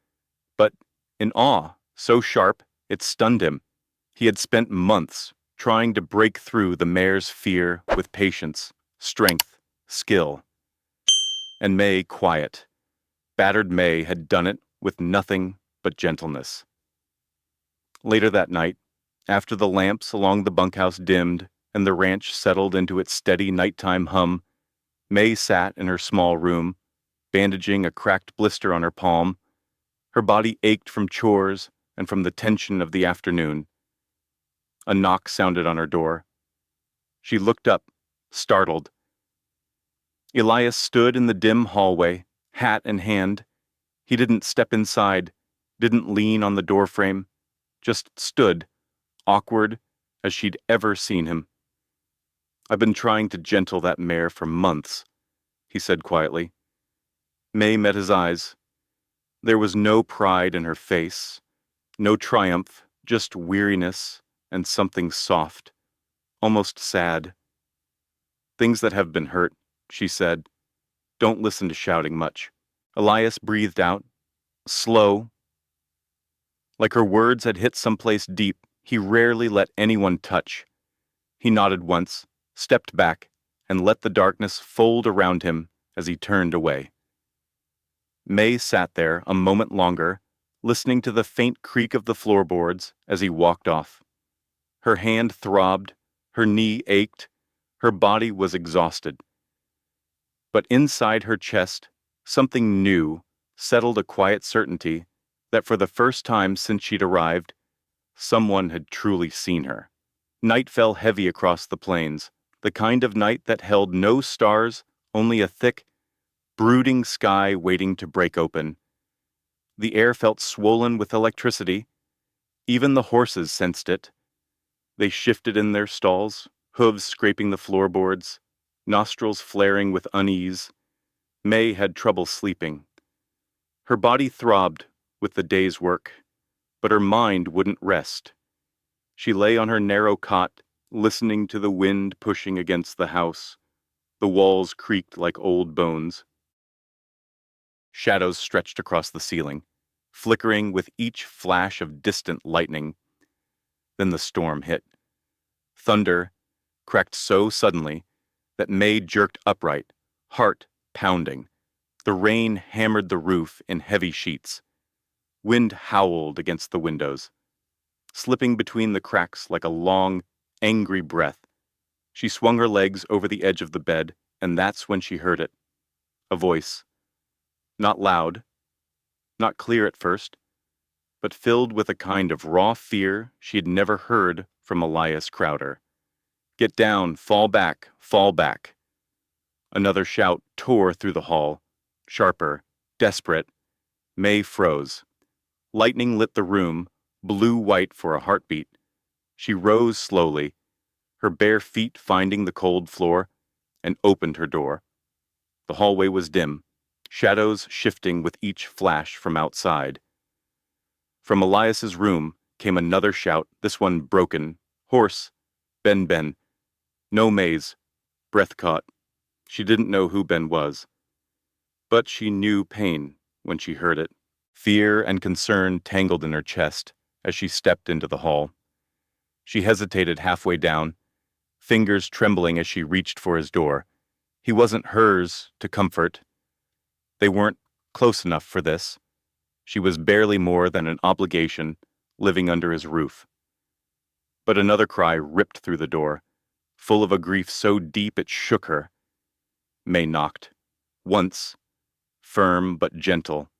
but in awe, so sharp it stunned him. He had spent months trying to break through the mare's fear with patience, strength, skill. And Mae quiet. Battered Mae had done it with nothing but gentleness. Later that night, after the lamps along the bunkhouse dimmed and the ranch settled into its steady nighttime hum, Mae sat in her small room, bandaging a cracked blister on her palm. Her body ached from chores and from the tension of the afternoon. A knock sounded on her door. She looked up, startled. Elias stood in the dim hallway, hat in hand. He didn't step inside, didn't lean on the doorframe, just stood, awkward as she'd ever seen him. "I've been trying to gentle that mare for months," he said quietly. Mae met his eyes. There was no pride in her face, no triumph, just weariness and something soft, almost sad. "Things that have been hurt," she said. "Don't listen to shouting much." Elias breathed out, slow, like her words had hit someplace deep he rarely let anyone touch. He nodded once, stepped back, and let the darkness fold around him as he turned away. Mae sat there a moment longer, listening to the faint creak of the floorboards as he walked off. Her hand throbbed, her knee ached, her body was exhausted. But inside her chest, something new settled a quiet certainty that for the first time since she'd arrived, someone had truly seen her. Night fell heavy across the plains, the kind of night that held no stars, only a thick, brooding sky waiting to break open. The air felt swollen with electricity. Even the horses sensed it. They shifted in their stalls, hooves scraping the floorboards, nostrils flaring with unease. Mae had trouble sleeping. Her body throbbed with the day's work, but her mind wouldn't rest. She lay on her narrow cot, listening to the wind pushing against the house. The walls creaked like old bones. Shadows stretched across the ceiling, flickering with each flash of distant lightning. Then the storm hit. Thunder cracked so suddenly that Mae jerked upright, heart pounding. The rain hammered the roof in heavy sheets. Wind howled against the windows, slipping between the cracks like a long, angry breath. She swung her legs over the edge of the bed, and that's when she heard it. A voice. Not loud, not clear at first, but filled with a kind of raw fear she had never heard from Elias Crowder. "Get down, fall back, fall back." Another shout tore through the hall, sharper, desperate. Mae froze. Lightning lit the room, blue-white for a heartbeat. She rose slowly, her bare feet finding the cold floor, and opened her door. The hallway was dim, shadows shifting with each flash from outside. From Elias's room came another shout, this one broken, hoarse. "Ben, Ben." No Mae's. Breath caught. She didn't know who Ben was. But she knew pain when she heard it. Fear and concern tangled in her chest as she stepped into the hall. She hesitated halfway down, fingers trembling as she reached for his door. He wasn't hers to comfort. They weren't close enough for this. She was barely more than an obligation living under his roof. But another cry ripped through the door, full of a grief so deep it shook her. Mae knocked. Once, firm but gentle.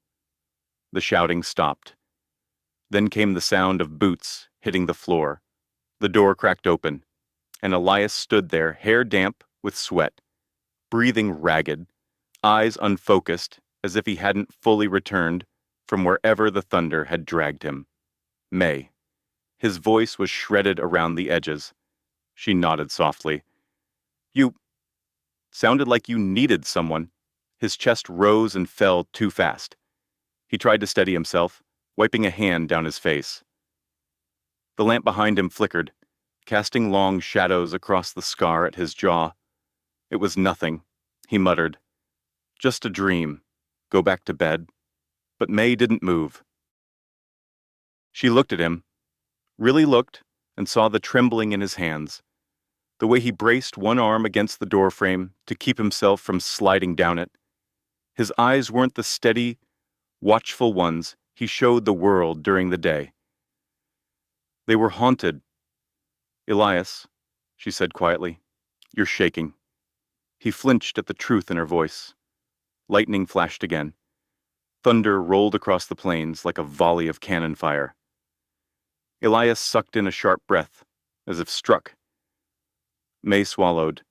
The shouting stopped. Then came the sound of boots hitting the floor. The door cracked open, and Elias stood there, hair damp with sweat, breathing ragged, eyes unfocused as if he hadn't fully returned from wherever the thunder had dragged him. "Mae." His voice was shredded around the edges. She nodded softly. "You sounded like you needed someone." His chest rose and fell too fast. He tried to steady himself, wiping a hand down his face. The lamp behind him flickered, casting long shadows across the scar at his jaw. It was nothing, he muttered. Just a dream. Go back to bed. But Mae didn't move. She looked at him, really looked, and saw the trembling in his hands, the way he braced one arm against the doorframe to keep himself from sliding down it. His eyes weren't the steady, watchful ones he showed the world during the day. They were haunted. "Elias," she said quietly, "you're shaking." He flinched at the truth in her voice. Lightning flashed again. Thunder rolled across the plains like a volley of cannon fire. Elias sucked in a sharp breath, as if struck. Mae swallowed.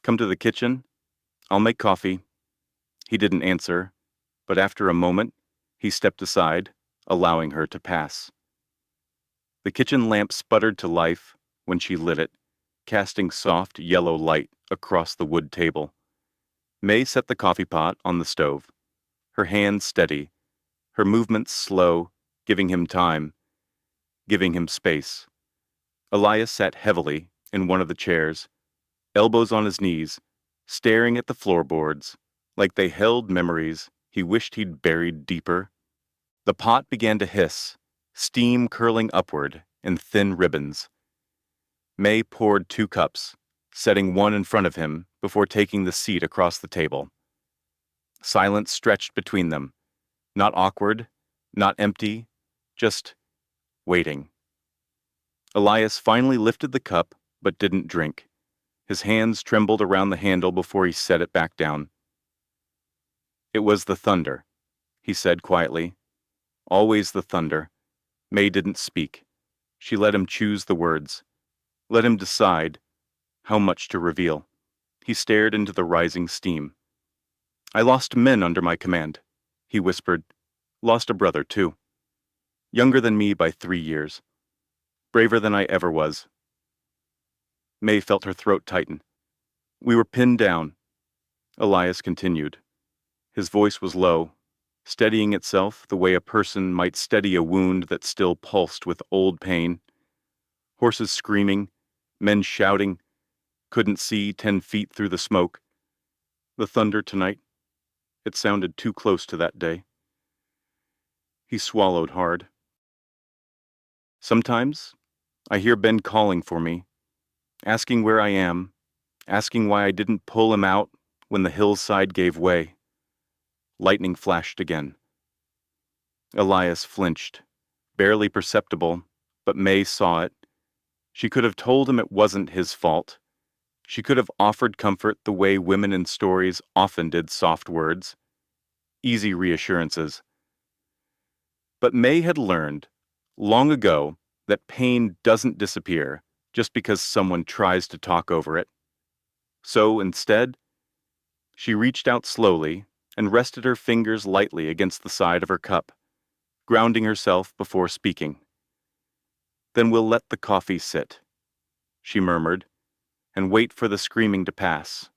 "Come to the kitchen? I'll make coffee." He didn't answer, but after a moment, he stepped aside, allowing her to pass. The kitchen lamp sputtered to life when she lit it, casting soft yellow light across the wood table. Mae set the coffee pot on the stove, her hands steady, her movements slow, giving him time, giving him space. Elias sat heavily in one of the chairs, elbows on his knees, staring at the floorboards, like they held memories he wished he'd buried deeper. The pot began to hiss, steam curling upward in thin ribbons. Mae poured 2 cups, setting one in front of him before taking the seat across the table. Silence stretched between them, not awkward, not empty, just waiting. Elias finally lifted the cup but didn't drink. His hands trembled around the handle before he set it back down. "It was the thunder," he said quietly. "Always the thunder." Mae didn't speak. She let him choose the words. Let him decide how much to reveal. He stared into the rising steam. "I lost men under my command," he whispered. "Lost a brother, too. Younger than me by 3 years. Braver than I ever was." Mae felt her throat tighten. "We were pinned down," Elias continued. His voice was low, steadying itself the way a person might steady a wound that still pulsed with old pain. Horses screaming, men shouting, couldn't see 10 feet through the smoke. The thunder tonight, it sounded too close to that day. He swallowed hard. "Sometimes, I hear Ben calling for me, asking where I am, asking why I didn't pull him out when the hillside gave way." Lightning flashed again. Elias flinched, barely perceptible, but Mae saw it. She could have told him it wasn't his fault. She could have offered comfort the way women in stories often did, soft words, easy reassurances. But Mae had learned, long ago, that pain doesn't disappear just because someone tries to talk over it. So instead, she reached out slowly and rested her fingers lightly against the side of her cup, grounding herself before speaking. "Then we'll let the coffee sit," she murmured, "and wait for the screaming to pass."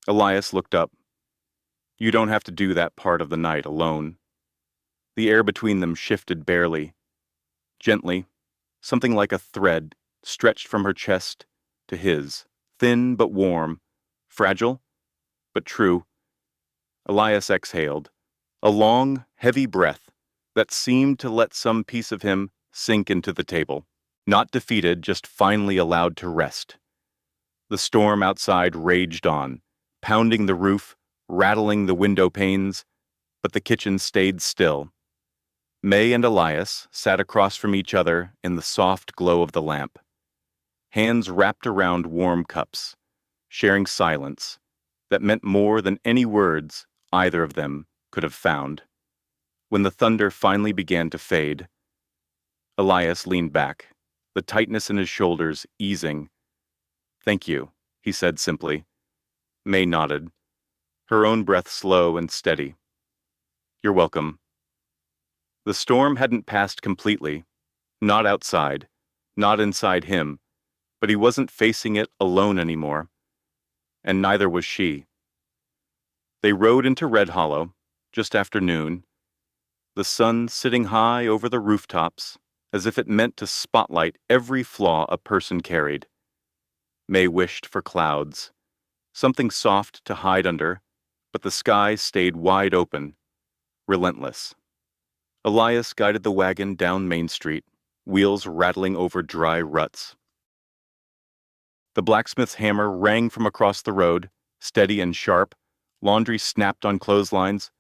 Elias looked up. "You don't have to do that part of the night alone." The air between them shifted barely. Gently, something like a thread stretched from her chest to his, thin but warm, fragile but true. Elias exhaled, a long, heavy breath that seemed to let some piece of him sink into the table. Not defeated, just finally allowed to rest. The storm outside raged on, pounding the roof, rattling the window panes, but the kitchen stayed still. Mae and Elias sat across from each other in the soft glow of the lamp, hands wrapped around warm cups, sharing silence that meant more than any words either of them could have found. When the thunder finally began to fade, Elias leaned back, the tightness in his shoulders easing. "Thank you," he said simply. Mae nodded, her own breath slow and steady. "You're welcome." The storm hadn't passed completely, not outside, not inside him, but he wasn't facing it alone anymore, and neither was she. They rode into Red Hollow, just after noon, the sun sitting high over the rooftops, as if it meant to spotlight every flaw a person carried. Mae wished for clouds, something soft to hide under, but the sky stayed wide open, relentless. Elias guided the wagon down Main Street, wheels rattling over dry ruts. The blacksmith's hammer rang from across the road, steady and sharp. Laundry snapped on clotheslines.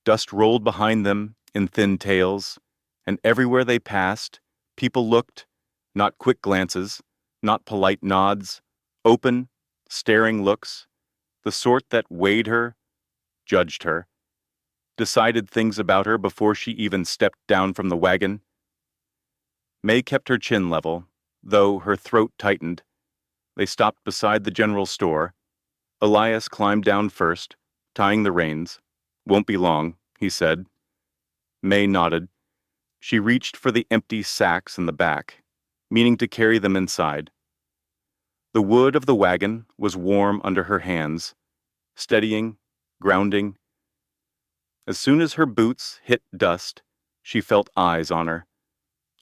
Dust rolled behind them in thin tails, and everywhere they passed, people looked, not quick glances, not polite nods, open, staring looks, the sort that weighed her, judged her, decided things about her before she even stepped down from the wagon. Mae kept her chin level, though her throat tightened. They stopped beside the general store. Elias climbed down first, tying the reins. "Won't be long," he said. Mae nodded. She reached for the empty sacks in the back, meaning to carry them inside. The wood of the wagon was warm under her hands, steadying, grounding. As soon as her boots hit dust, she felt eyes on her.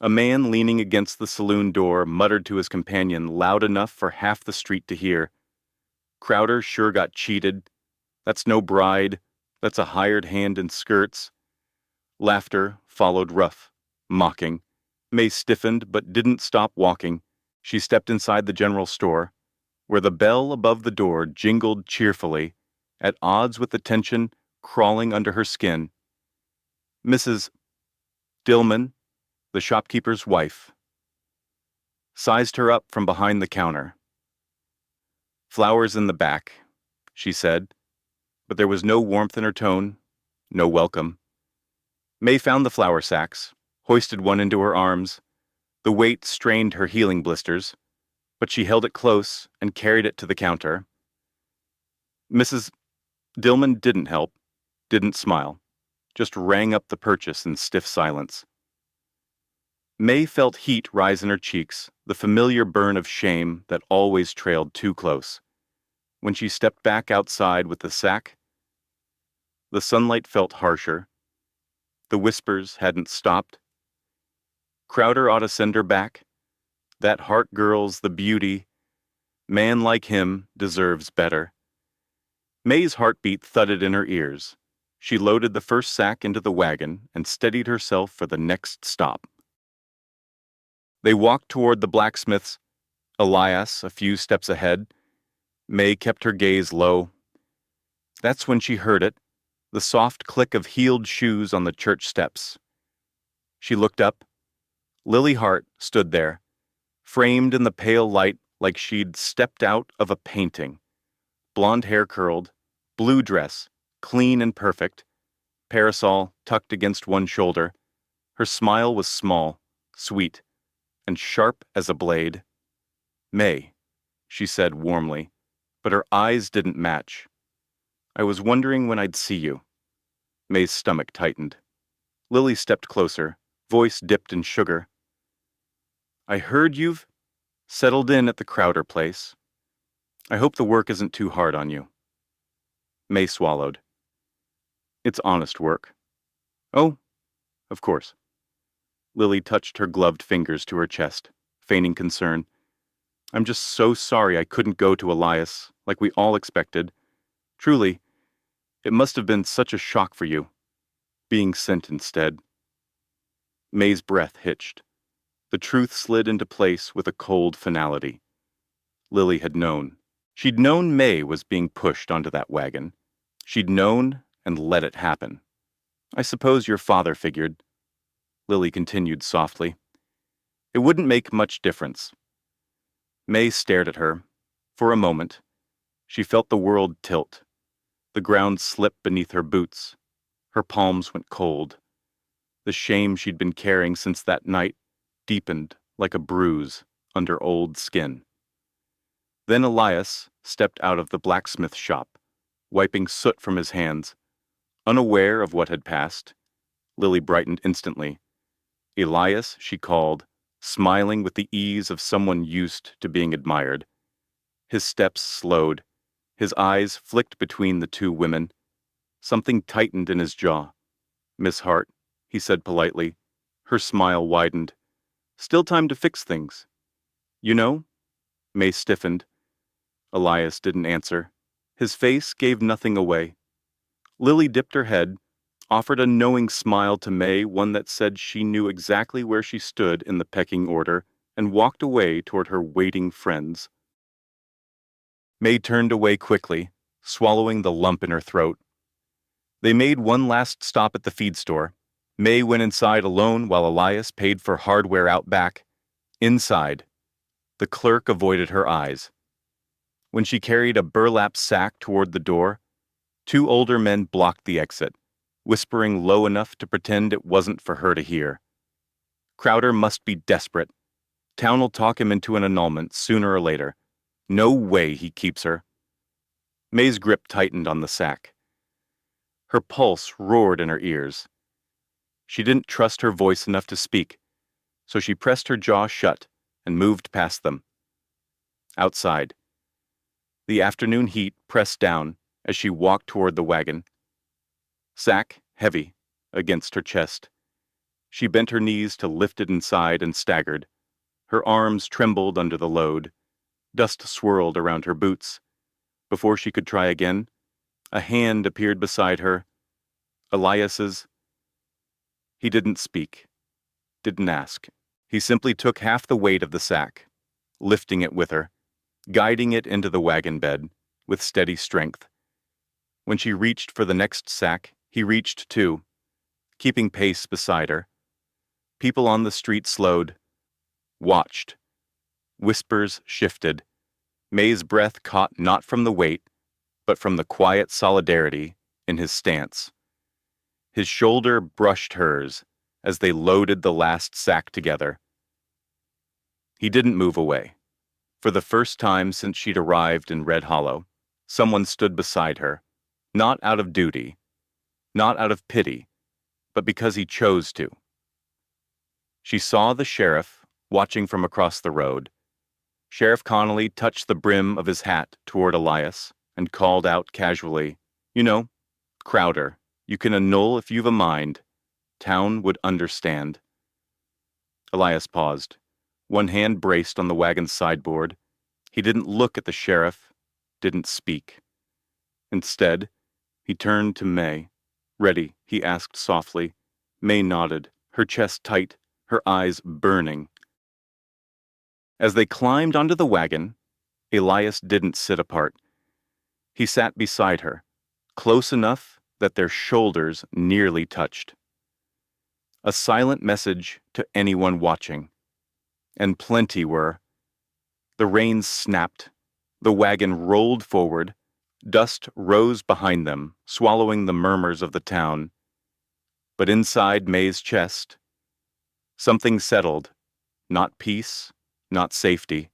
A man leaning against the saloon door muttered to his companion loud enough for half the street to hear. "Crowder sure got cheated. That's no bride. That's a hired hand in skirts." Laughter followed rough, mocking. Mae stiffened but didn't stop walking. She stepped inside the general store, where the bell above the door jingled cheerfully, at odds with the tension crawling under her skin. Mrs. Dillman, the shopkeeper's wife, sized her up from behind the counter. "Flowers in the back," she said, but there was no warmth in her tone, no welcome. Mae found the flour sacks, hoisted one into her arms. The weight strained her healing blisters, but she held it close and carried it to the counter. Mrs. Dillman didn't help, didn't smile, just rang up the purchase in stiff silence. Mae felt heat rise in her cheeks, the familiar burn of shame that always trailed too close. When she stepped back outside with the sack, the sunlight felt harsher. The whispers hadn't stopped. Crowder ought to send her back. That Hart girl's the beauty. Man like him deserves better. Mae's heartbeat thudded in her ears. She loaded the first sack into the wagon and steadied herself for the next stop. They walked toward the blacksmith's, Elias a few steps ahead. Mae kept her gaze low. That's when she heard it, the soft click of heeled shoes on the church steps. She looked up. Lily Hart stood there, framed in the pale light like she'd stepped out of a painting. Blonde hair curled, blue dress, clean and perfect, parasol tucked against one shoulder. Her smile was small, sweet, and sharp as a blade. "Mae," she said warmly, but her eyes didn't match. "I was wondering when I'd see you." Mae's stomach tightened. Lily stepped closer, voice dipped in sugar. "I heard you've settled in at the Crowder place. I hope the work isn't too hard on you." Mae swallowed. "It's honest work." "Oh, of course." Lily touched her gloved fingers to her chest, feigning concern. "I'm just so sorry I couldn't go to Elias, like we all expected. Truly, it must have been such a shock for you, being sent instead." Mae's breath hitched. The truth slid into place with a cold finality. Lily had known. She'd known Mae was being pushed onto that wagon. She'd known and let it happen. "I suppose your father figured," Lily continued softly. "It wouldn't make much difference." Mae stared at her. For a moment, she felt the world tilt. The ground slipped beneath her boots. Her palms went cold. The shame she'd been carrying since that night deepened like a bruise under old skin. Then Elias stepped out of the blacksmith shop, wiping soot from his hands. Unaware of what had passed, Lily brightened instantly. "Elias," she called, smiling with the ease of someone used to being admired. His steps slowed. His eyes flicked between the two women. Something tightened in his jaw. "Miss Hart," he said politely. Her smile widened. "Still time to fix things. You know?" Mae stiffened. Elias didn't answer. His face gave nothing away. Lily dipped her head, offered a knowing smile to Mae, one that said she knew exactly where she stood in the pecking order, and walked away toward her waiting friends. Mae turned away quickly, swallowing the lump in her throat. They made one last stop at the feed store. Mae went inside alone while Elias paid for hardware out back. Inside, the clerk avoided her eyes. When she carried a burlap sack toward the door, two older men blocked the exit, whispering low enough to pretend it wasn't for her to hear. "Crowder must be desperate. Town'll talk him into an annulment sooner or later. No way he keeps her." Mae's grip tightened on the sack. Her pulse roared in her ears. She didn't trust her voice enough to speak, so she pressed her jaw shut and moved past them. Outside, the afternoon heat pressed down as she walked toward the wagon. Sack heavy against her chest. She bent her knees to lift it inside and staggered. Her arms trembled under the load. Dust swirled around her boots. Before she could try again, a hand appeared beside her. Elias's. He didn't speak, didn't ask. He simply took half the weight of the sack, lifting it with her, guiding it into the wagon bed with steady strength. When she reached for the next sack, he reached too, keeping pace beside her. People on the street slowed, watched. Whispers shifted. Mae's breath caught not from the weight, but from the quiet solidarity in his stance. His shoulder brushed hers as they loaded the last sack together. He didn't move away. For the first time since she'd arrived in Red Hollow, someone stood beside her, not out of duty, not out of pity, but because he chose to. She saw the sheriff watching from across the road. Sheriff Connolly touched the brim of his hat toward Elias and called out casually, "You know, Crowder, you can annul if you've a mind. Town would understand." Elias paused. One hand braced on the wagon's sideboard. He didn't look at the sheriff, didn't speak. Instead, he turned to Mae. "Ready?" he asked softly. Mae nodded, her chest tight, her eyes burning. As they climbed onto the wagon, Elias didn't sit apart. He sat beside her, close enough that their shoulders nearly touched. A silent message to anyone watching. And plenty were. The reins snapped. The wagon rolled forward. Dust rose behind them, swallowing the murmurs of the town. But inside Mae's chest, something settled. Not peace, not safety.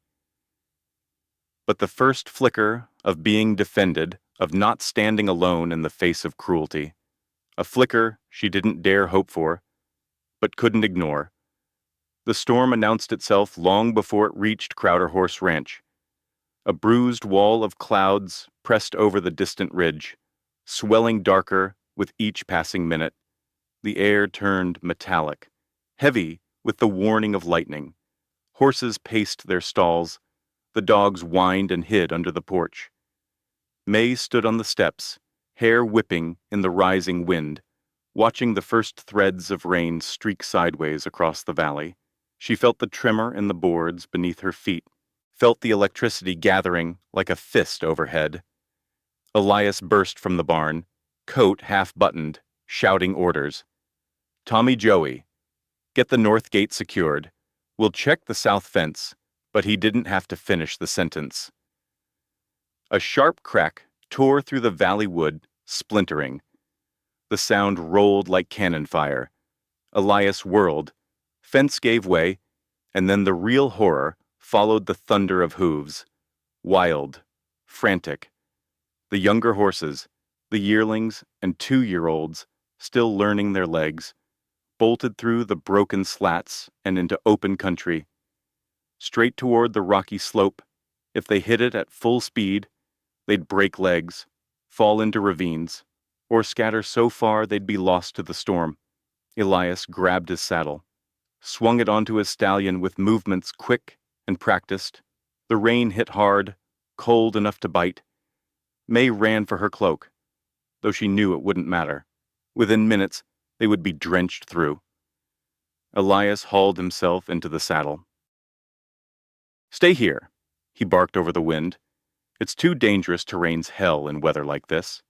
But the first flicker of being defended, of not standing alone in the face of cruelty. A flicker she didn't dare hope for, but couldn't ignore. The storm announced itself long before it reached Crowder Horse Ranch. A bruised wall of clouds pressed over the distant ridge, swelling darker with each passing minute. The air turned metallic, heavy with the warning of lightning. Horses paced their stalls. The dogs whined and hid under the porch. Mae stood on the steps, hair whipping in the rising wind, watching the first threads of rain streak sideways across the valley. She felt the tremor in the boards beneath her feet, felt the electricity gathering like a fist overhead. Elias burst from the barn, coat half-buttoned, shouting orders. "Tommy Joey, get the north gate secured. We'll check the south fence," but he didn't have to finish the sentence. A sharp crack tore through the valley wood, splintering. The sound rolled like cannon fire. Elias whirled. Fence gave way, and then the real horror followed the thunder of hooves. Wild, frantic. The younger horses, the yearlings and 2-year-olds, still learning their legs, bolted through the broken slats and into open country. Straight toward the rocky slope, if they hit it at full speed, they'd break legs, fall into ravines, or scatter so far they'd be lost to the storm. Elias grabbed his saddle, swung it onto his stallion with movements quick and practiced. The rain hit hard, cold enough to bite. Mae ran for her cloak, though she knew it wouldn't matter. Within minutes, they would be drenched through. Elias hauled himself into the saddle. "Stay here," he barked over the wind. "It's too dangerous to rain's hell in weather like this."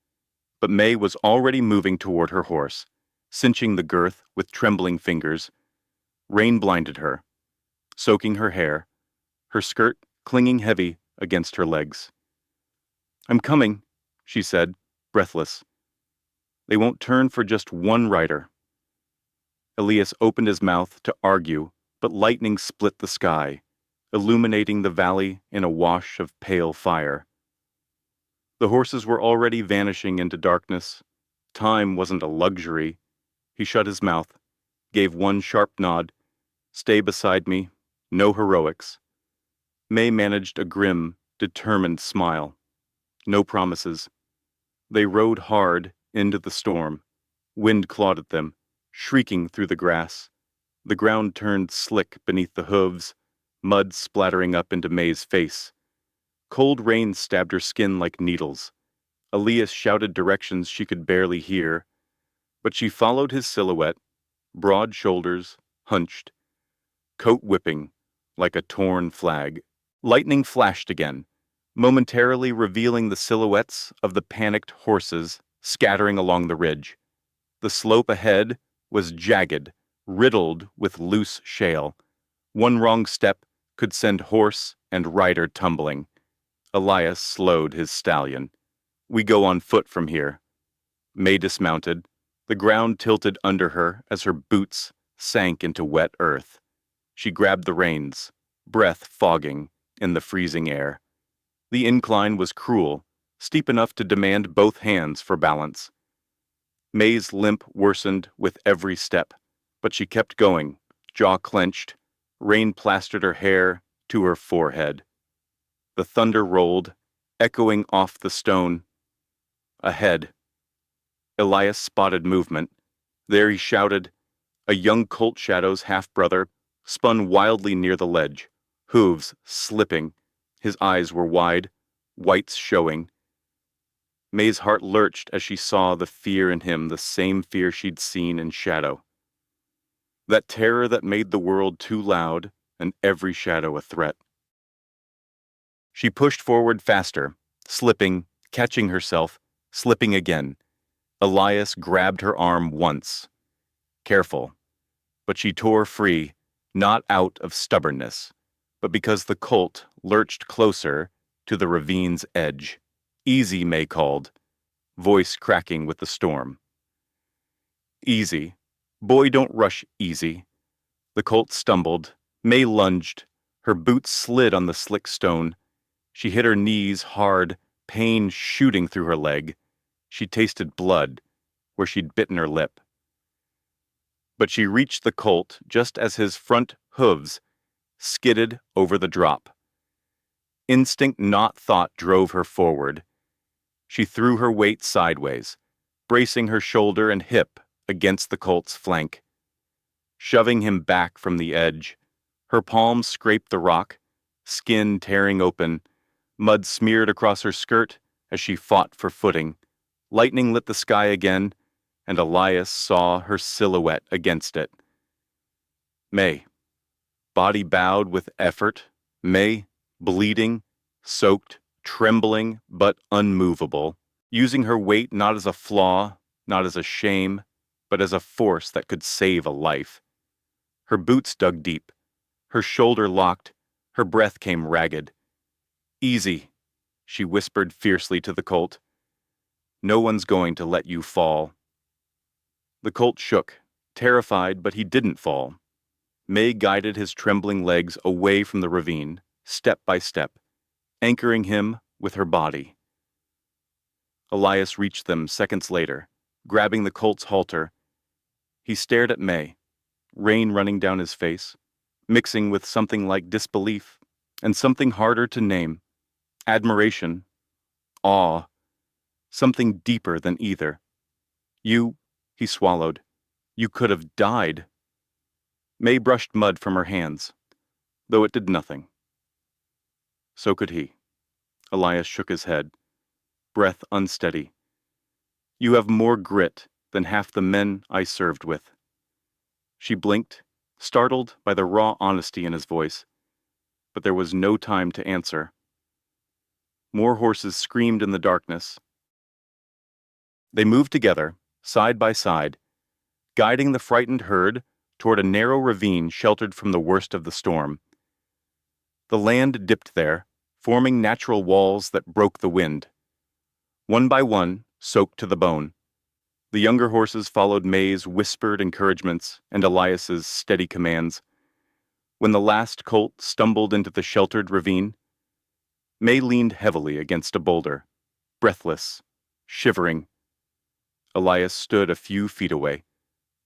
But Mae was already moving toward her horse, cinching the girth with trembling fingers. Rain blinded her, soaking her hair, her skirt clinging heavy against her legs. "I'm coming," she said, breathless. "They won't turn for just one rider." Elias opened his mouth to argue, but lightning split the sky, illuminating the valley in a wash of pale fire. The horses were already vanishing into darkness. Time wasn't a luxury. He shut his mouth, gave one sharp nod. Stay beside me. No heroics. Mae managed a grim, determined smile. No promises. They rode hard into the storm. Wind clawed at them, shrieking through the grass. The ground turned slick beneath the hooves, mud splattering up into Mae's face. Cold rain stabbed her skin like needles. Elias shouted directions she could barely hear, but she followed his silhouette, broad shoulders, hunched, coat whipping like a torn flag. Lightning flashed again, momentarily revealing the silhouettes of the panicked horses scattering along the ridge. The slope ahead was jagged, riddled with loose shale. One wrong step could send horse and rider tumbling. Elias slowed his stallion. We go on foot from here. Mae dismounted. The ground tilted under her as her boots sank into wet earth. She grabbed the reins, breath fogging in the freezing air. The incline was cruel, steep enough to demand both hands for balance. Mae's limp worsened with every step, but she kept going, jaw clenched. Rain plastered her hair to her forehead. The thunder rolled, echoing off the stone. Ahead. Elias spotted movement. There he shouted. A young colt shadow's half-brother spun wildly near the ledge, hooves slipping. His eyes were wide, whites showing. Mae's heart lurched as she saw the fear in him, the same fear she'd seen in Shadow. That terror that made the world too loud and every shadow a threat. She pushed forward faster, slipping, catching herself, slipping again. Elias grabbed her arm once. Careful. But she tore free, not out of stubbornness, but because the colt lurched closer to the ravine's edge. Easy, Mae called, voice cracking with the storm. Easy. Boy, don't rush easy. The colt stumbled. Mae lunged. Her boots slid on the slick stone. She hit her knees hard, pain shooting through her leg. She tasted blood where she'd bitten her lip. But she reached the colt just as his front hooves skidded over the drop. Instinct, not thought, drove her forward. She threw her weight sideways, bracing her shoulder and hip against the colt's flank. Shoving him back from the edge, her palms scraped the rock, skin tearing open, mud smeared across her skirt as she fought for footing. Lightning lit the sky again, and Elias saw her silhouette against it. Mae, body bowed with effort, Mae, bleeding, soaked, trembling, but unmovable, using her weight not as a flaw, not as a shame, but as a force that could save a life. Her boots dug deep, her shoulder locked, her breath came ragged. Easy, she whispered fiercely to the colt. No one's going to let you fall. The colt shook, terrified, but he didn't fall. Mae guided his trembling legs away from the ravine, step by step, anchoring him with her body. Elias reached them seconds later, grabbing the colt's halter. He stared at Mae, rain running down his face, mixing with something like disbelief and something harder to name, admiration, awe, something deeper than either. You, he swallowed, you could have died. Mae brushed mud from her hands, though it did nothing. So could he. Elias shook his head, breath unsteady. You have more grit than half the men I served with. She blinked, startled by the raw honesty in his voice, but there was no time to answer. More horses screamed in the darkness. They moved together, side by side, guiding the frightened herd toward a narrow ravine sheltered from the worst of the storm. The land dipped there, forming natural walls that broke the wind. One by one, soaked to the bone. The younger horses followed Mae's whispered encouragements and Elias's steady commands. When the last colt stumbled into the sheltered ravine, Mae leaned heavily against a boulder, breathless, shivering. Elias stood a few feet away,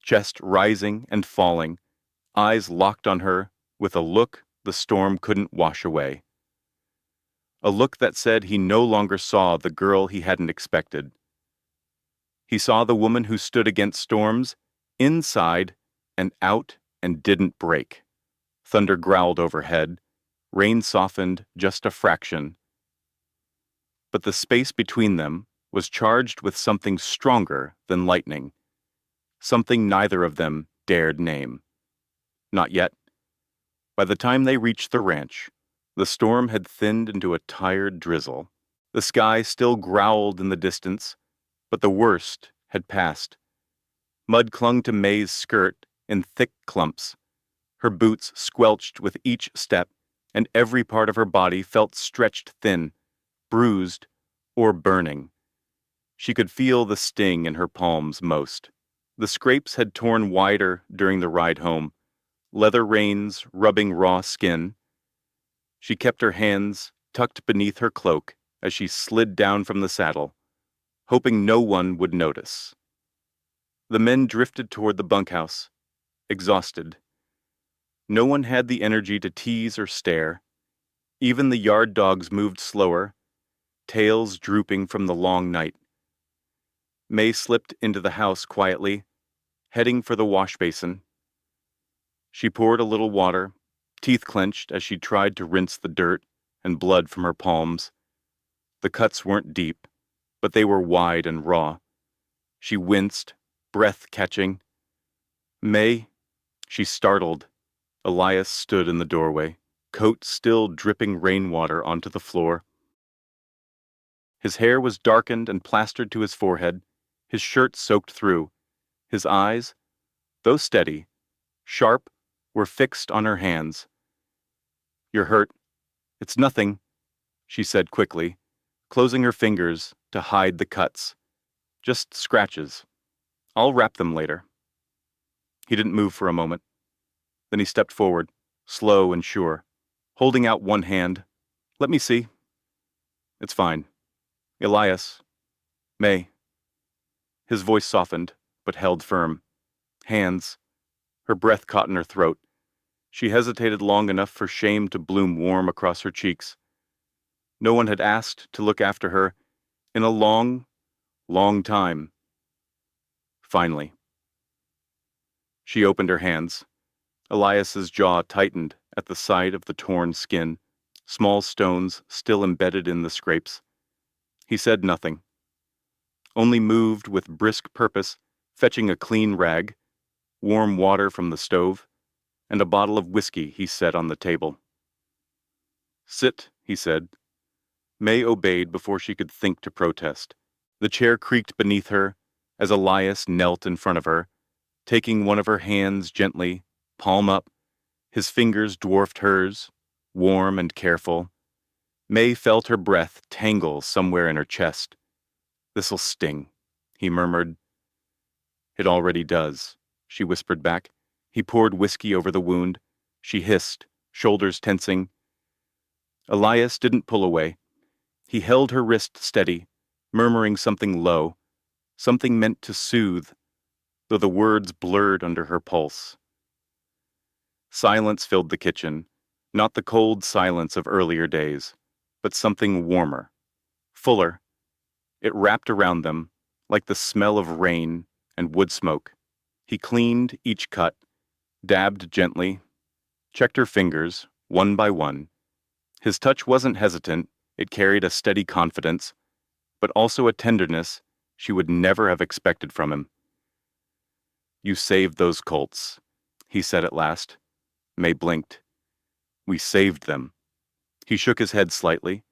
chest rising and falling, eyes locked on her with a look the storm couldn't wash away. A look that said he no longer saw the girl he hadn't expected. He saw the woman who stood against storms, inside and out and didn't break. Thunder growled overhead, rain softened just a fraction. But the space between them was charged with something stronger than lightning, something neither of them dared name. Not yet. By the time they reached the ranch, the storm had thinned into a tired drizzle. The sky still growled in the distance, but the worst had passed. Mud clung to Mae's skirt in thick clumps. Her boots squelched with each step, and every part of her body felt stretched thin, bruised, or burning. She could feel the sting in her palms most. The scrapes had torn wider during the ride home, leather reins rubbing raw skin. She kept her hands tucked beneath her cloak as she slid down from the saddle, hoping no one would notice. The men drifted toward the bunkhouse, exhausted. No one had the energy to tease or stare. Even the yard dogs moved slower, tails drooping from the long night. Mae slipped into the house quietly, heading for the wash basin. She poured a little water, teeth clenched as she tried to rinse the dirt and blood from her palms. The cuts weren't deep, but they were wide and raw. She winced, breath catching. Mae, she startled. Elias stood in the doorway, coat still dripping rainwater onto the floor. His hair was darkened and plastered to his forehead, his shirt soaked through. His eyes, though steady, sharp, were fixed on her hands. "You're hurt. It's nothing," she said quickly, closing her fingers to hide the cuts. "Just scratches. I'll wrap them later." He didn't move for a moment. Then he stepped forward, slow and sure, holding out one hand. "Let me see." "It's fine. Elias. Mae." His voice softened, but held firm. Hands. Her breath caught in her throat. She hesitated long enough for shame to bloom warm across her cheeks. No one had asked to look after her in a long, long time. Finally. She opened her hands. Elias's jaw tightened at the sight of the torn skin, small stones still embedded in the scrapes. He said nothing, only moved with brisk purpose, fetching a clean rag, warm water from the stove, and a bottle of whiskey he set on the table. "Sit," he said. Mae obeyed before she could think to protest. The chair creaked beneath her as Elias knelt in front of her, taking one of her hands gently, palm up. His fingers dwarfed hers, warm and careful. Mae felt her breath tangle somewhere in her chest. "This'll sting," he murmured. "It already does," she whispered back. He poured whiskey over the wound. She hissed, shoulders tensing. Elias didn't pull away. He held her wrist steady, murmuring something low, something meant to soothe, though the words blurred under her pulse. Silence filled the kitchen, not the cold silence of earlier days, but something warmer, fuller. It wrapped around them, like the smell of rain and wood smoke. He cleaned each cut, dabbed gently, checked her fingers, one by one. His touch wasn't hesitant, it carried a steady confidence, but also a tenderness she would never have expected from him. "You saved those colts," he said at last. Mae blinked. "We saved them." He shook his head slightly,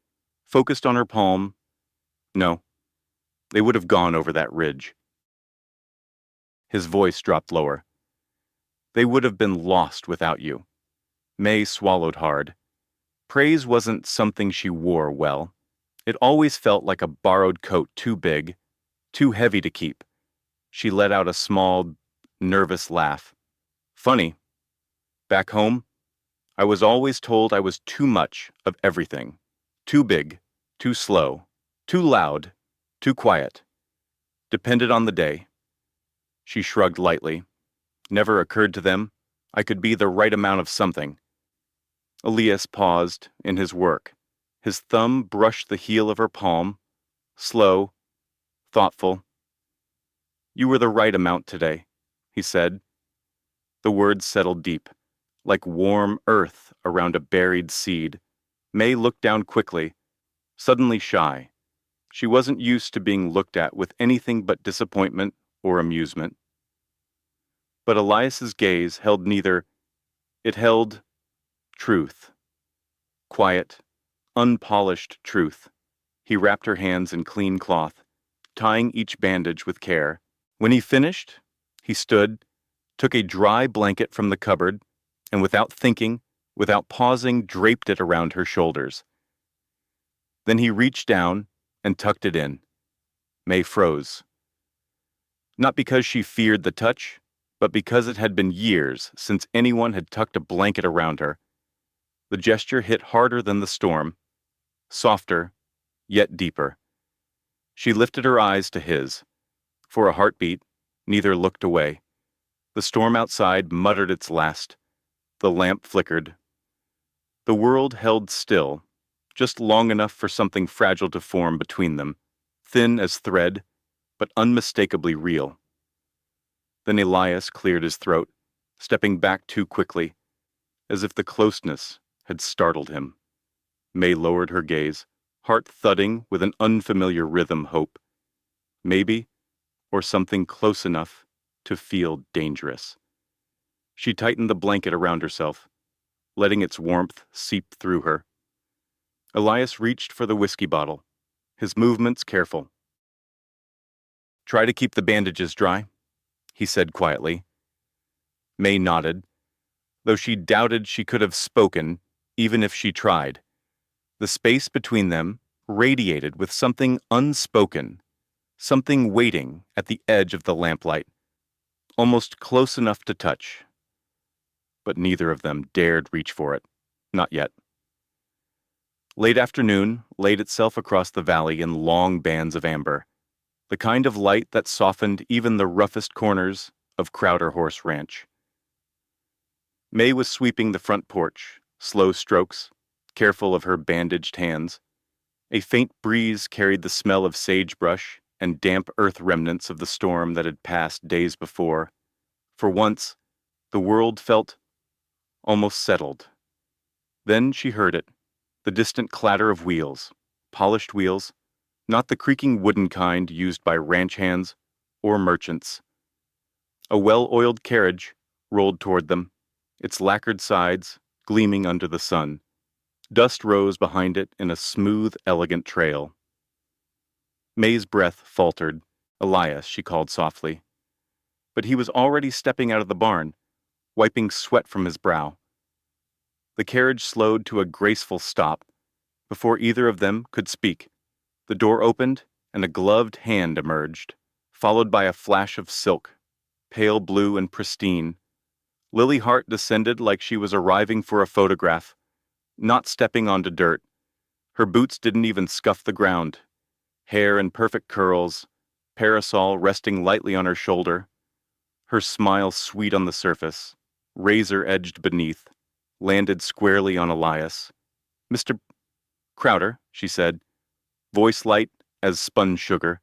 focused on her palm. "No, they would have gone over that ridge." His voice dropped lower. "They would have been lost without you." Mae swallowed hard. Praise wasn't something she wore well. It always felt like a borrowed coat, too big, too heavy to keep. She let out a small, nervous laugh. "Funny. Back home, I was always told I was too much of everything. Too big, too slow, too loud, too quiet. Depended on the day. She shrugged lightly. Never occurred to them I could be the right amount of something. Elias paused in his work. His thumb brushed the heel of her palm, slow, thoughtful. You were the right amount today, he said. The words settled deep, like warm earth around a buried seed. Mae looked down quickly, suddenly shy. She wasn't used to being looked at with anything but disappointment or amusement. But Elias's gaze held neither. It held truth. Quiet, unpolished truth. He wrapped her hands in clean cloth, tying each bandage with care. When he finished, he stood, took a dry blanket from the cupboard, and without thinking, without pausing, draped it around her shoulders. Then he reached down and tucked it in. Mae froze. Not because she feared the touch, but because it had been years since anyone had tucked a blanket around her. The gesture hit harder than the storm, softer, yet deeper. She lifted her eyes to his. For a heartbeat, neither looked away. The storm outside muttered its last. The lamp flickered. The world held still, just long enough for something fragile to form between them, thin as thread, but unmistakably real. Then Elias cleared his throat, stepping back too quickly, as if the closeness had startled him. Mae lowered her gaze, heart thudding with an unfamiliar rhythm hope. Maybe, or something close enough to feel dangerous. She tightened the blanket around herself, letting its warmth seep through her. Elias reached for the whiskey bottle, his movements careful. Try to keep the bandages dry, he said quietly. Mae nodded, though she doubted she could have spoken even if she tried. The space between them radiated with something unspoken, something waiting at the edge of the lamplight, almost close enough to touch. But neither of them dared reach for it, not yet. Late afternoon laid itself across the valley in long bands of amber, the kind of light that softened even the roughest corners of Crowder Horse Ranch. Mae was sweeping the front porch, slow strokes, careful of her bandaged hands. A faint breeze carried the smell of sagebrush and damp earth remnants of the storm that had passed days before. For once, the world felt almost settled. Then she heard it, the distant clatter of wheels, polished wheels, not the creaking wooden kind used by ranch hands or merchants. A well-oiled carriage rolled toward them, its lacquered sides gleaming under the sun. Dust rose behind it in a smooth, elegant trail. Mae's breath faltered. Elias, she called softly. But he was already stepping out of the barn, wiping sweat from his brow. The carriage slowed to a graceful stop. Before either of them could speak, the door opened and a gloved hand emerged, followed by a flash of silk, pale blue and pristine. Lily Hart descended like she was arriving for a photograph, not stepping onto dirt. Her boots didn't even scuff the ground. Hair in perfect curls, parasol resting lightly on her shoulder. Her smile sweet on the surface, razor-edged beneath, landed squarely on Elias. "Mr. Crowder," she said, voice light as spun sugar.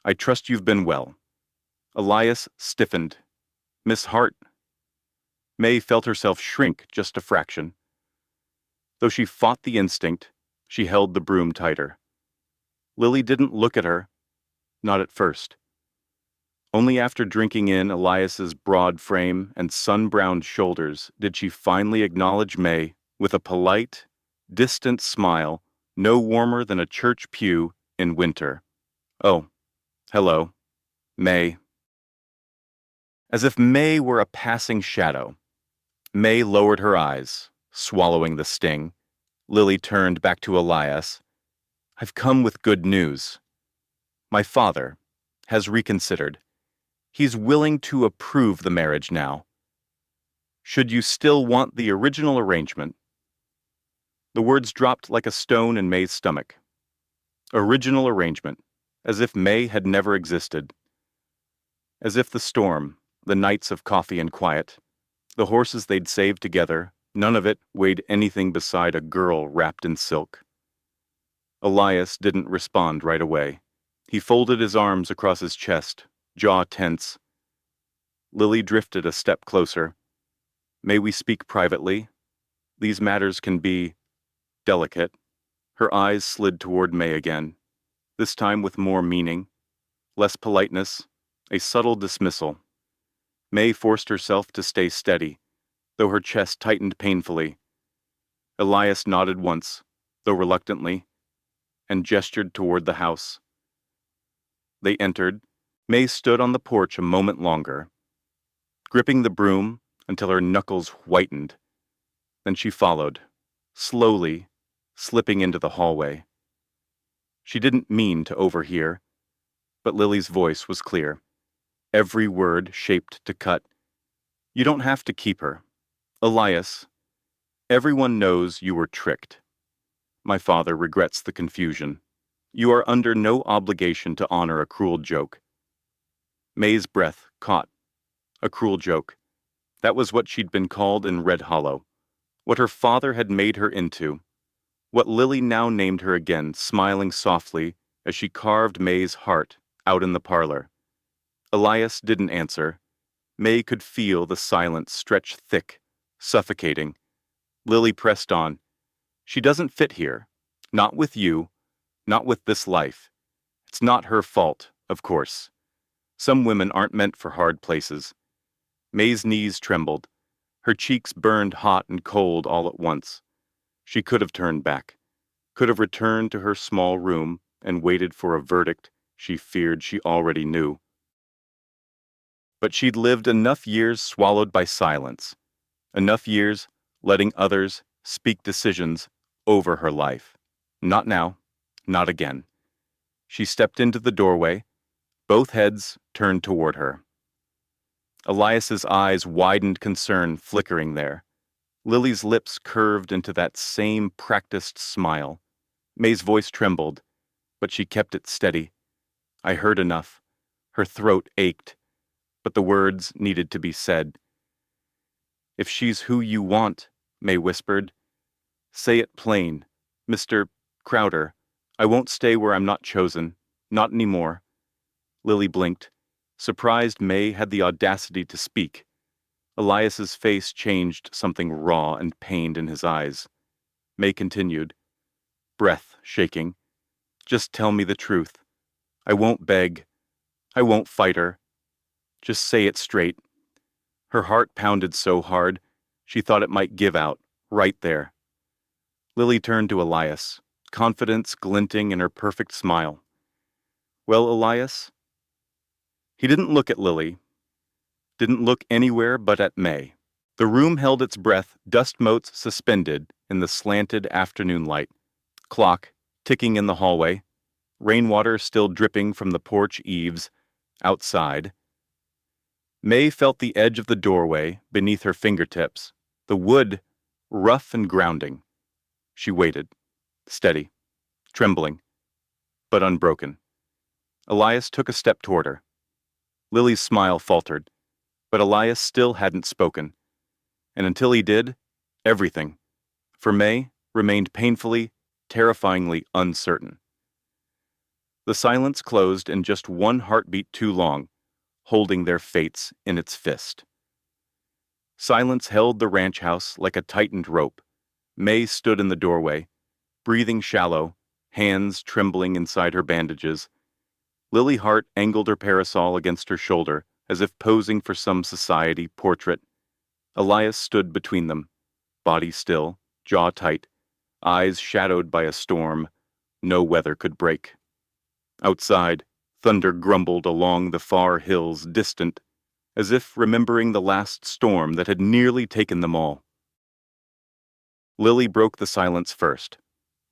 "I trust you've been well." Elias stiffened. "Miss Hart." Mae felt herself shrink just a fraction. Though she fought the instinct, she held the broom tighter. Lily didn't look at her, not at first. Only after drinking in Elias's broad frame and sun-browned shoulders did she finally acknowledge Mae with a polite, distant smile no warmer than a church pew in winter. "Oh, hello, Mae." As if Mae were a passing shadow. Mae lowered her eyes, swallowing the sting. Lily turned back to Elias. "I've come with good news. My father has reconsidered. He's willing to approve the marriage now. Should you still want the original arrangement?" The words dropped like a stone in Mae's stomach. Original arrangement. as if Mae had never existed, as if the storm, the nights of coffee and quiet, the horses they'd saved together, none of it weighed anything beside a girl wrapped in silk. Elias didn't respond right away. He folded his arms across his chest, jaw tense. Lily drifted a step closer. May we speak privately? These matters can be delicate. Her eyes slid toward May again, this time with more meaning, less politeness, a subtle dismissal. May forced herself to stay steady, though her chest tightened painfully. Elias nodded once, though reluctantly, and gestured toward the house. They entered. May stood on the porch a moment longer, gripping the broom until her knuckles whitened. Then she followed, slowly, slipping into the hallway. She didn't mean to overhear, but Lily's voice was clear, every word shaped to cut. You don't have to keep her. Elias, everyone knows you were tricked. My father regrets the confusion. You are under no obligation to honor a cruel joke. May's breath caught. A cruel joke. That was what she'd been called in Red Hollow. What her father had made her into. What Lily now named her again, smiling softly as she carved May's heart out in the parlor. Elias didn't answer. May could feel the silence stretch thick, suffocating. Lily pressed on. She doesn't fit here. Not with you. Not with this life. It's not her fault, of course. Some women aren't meant for hard places. May's knees trembled. Her cheeks burned hot and cold all at once. She could have turned back, could have returned to her small room and waited for a verdict she feared she already knew. But she'd lived enough years swallowed by silence, enough years letting others speak decisions over her life. Not now, not again. She stepped into the doorway, both heads turned toward her. Elias's eyes widened concern flickering there. Lily's lips curved into that same practiced smile. May's voice trembled, but she kept it steady. I heard enough. Her throat ached, but the words needed to be said. If she's who you want, May whispered, say it plain. Mr. Crowder, I won't stay where I'm not chosen. Not anymore. Lily blinked, surprised May had the audacity to speak. Elias's face changed, something raw and pained in his eyes. May continued, breath shaking. Just tell me the truth. I won't beg. I won't fight her. Just say it straight. Her heart pounded so hard, she thought it might give out, right there. Lily turned to Elias, confidence glinting in her perfect smile. Well, Elias? He didn't look at Lily, didn't look anywhere but at May. The room held its breath, dust motes suspended in the slanted afternoon light. Clock ticking in the hallway, rainwater still dripping from the porch eaves, outside. May felt the edge of the doorway beneath her fingertips, the wood rough and grounding. She waited, steady, trembling, but unbroken. Elias took a step toward her. Lily's smile faltered, but Elias still hadn't spoken. And until he did, everything, for May, remained painfully, terrifyingly uncertain. The silence closed in just one heartbeat too long, holding their fates in its fist. Silence held the ranch house like a tightened rope. May stood in the doorway, breathing shallow, hands trembling inside her bandages. Lily Hart angled her parasol against her shoulder, as if posing for some society portrait. Elias stood between them, body still, jaw tight, eyes shadowed by a storm no weather could break. Outside, thunder grumbled along the far hills, distant, as if remembering the last storm that had nearly taken them all. Lily broke the silence first.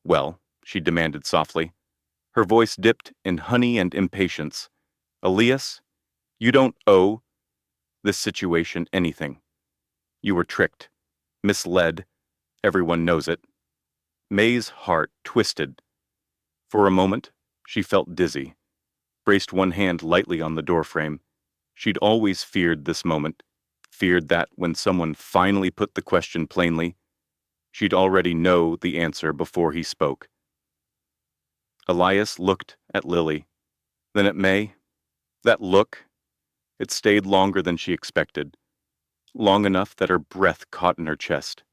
Well, she demanded softly. Her voice dipped in honey and impatience. Elias, you don't owe this situation anything. You were tricked, misled. Everyone knows it. May's heart twisted. For a moment, she felt dizzy. braced one hand lightly on the doorframe. She'd always feared this moment, feared that when someone finally put the question plainly, she'd already know the answer before he spoke. Elias looked at Lily, then at Mae. That look, it stayed longer than she expected, long enough that her breath caught in her chest.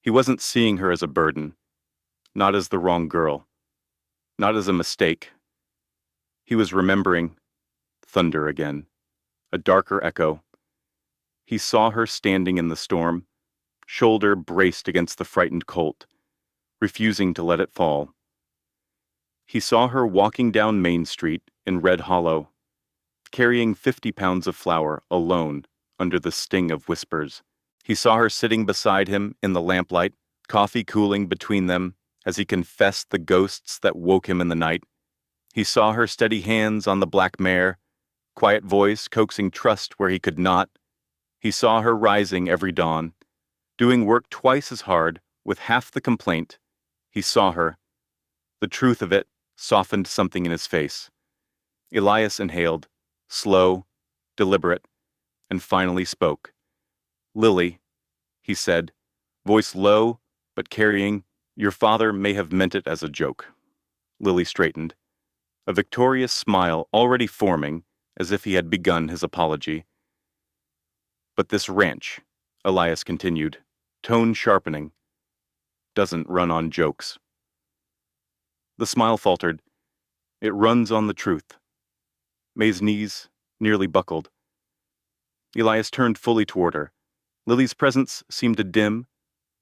He wasn't seeing her as a burden, not as the wrong girl, not as a mistake. He was remembering thunder again, a darker echo. He saw her standing in the storm, shoulder braced against the frightened colt, refusing to let it fall. He saw her walking down Main Street in Red Hollow, carrying 50 pounds of flour alone under the sting of whispers. He saw her sitting beside him in the lamplight, coffee cooling between them as he confessed the ghosts that woke him in the night. He saw her steady hands on the black mare, quiet voice coaxing trust where he could not. He saw her rising every dawn, doing work twice as hard with half the complaint. He saw her. The truth of it softened something in his face. Elias inhaled, slow, deliberate, and finally spoke. "Lily," he said, voice low but carrying, "your father may have meant it as a joke." Lily straightened, a victorious smile already forming as if he had begun his apology. "But this ranch," Elias continued, tone sharpening, "doesn't run on jokes." The smile faltered. "It runs on the truth." Mae's knees nearly buckled. Elias turned fully toward her. Lily's presence seemed to dim,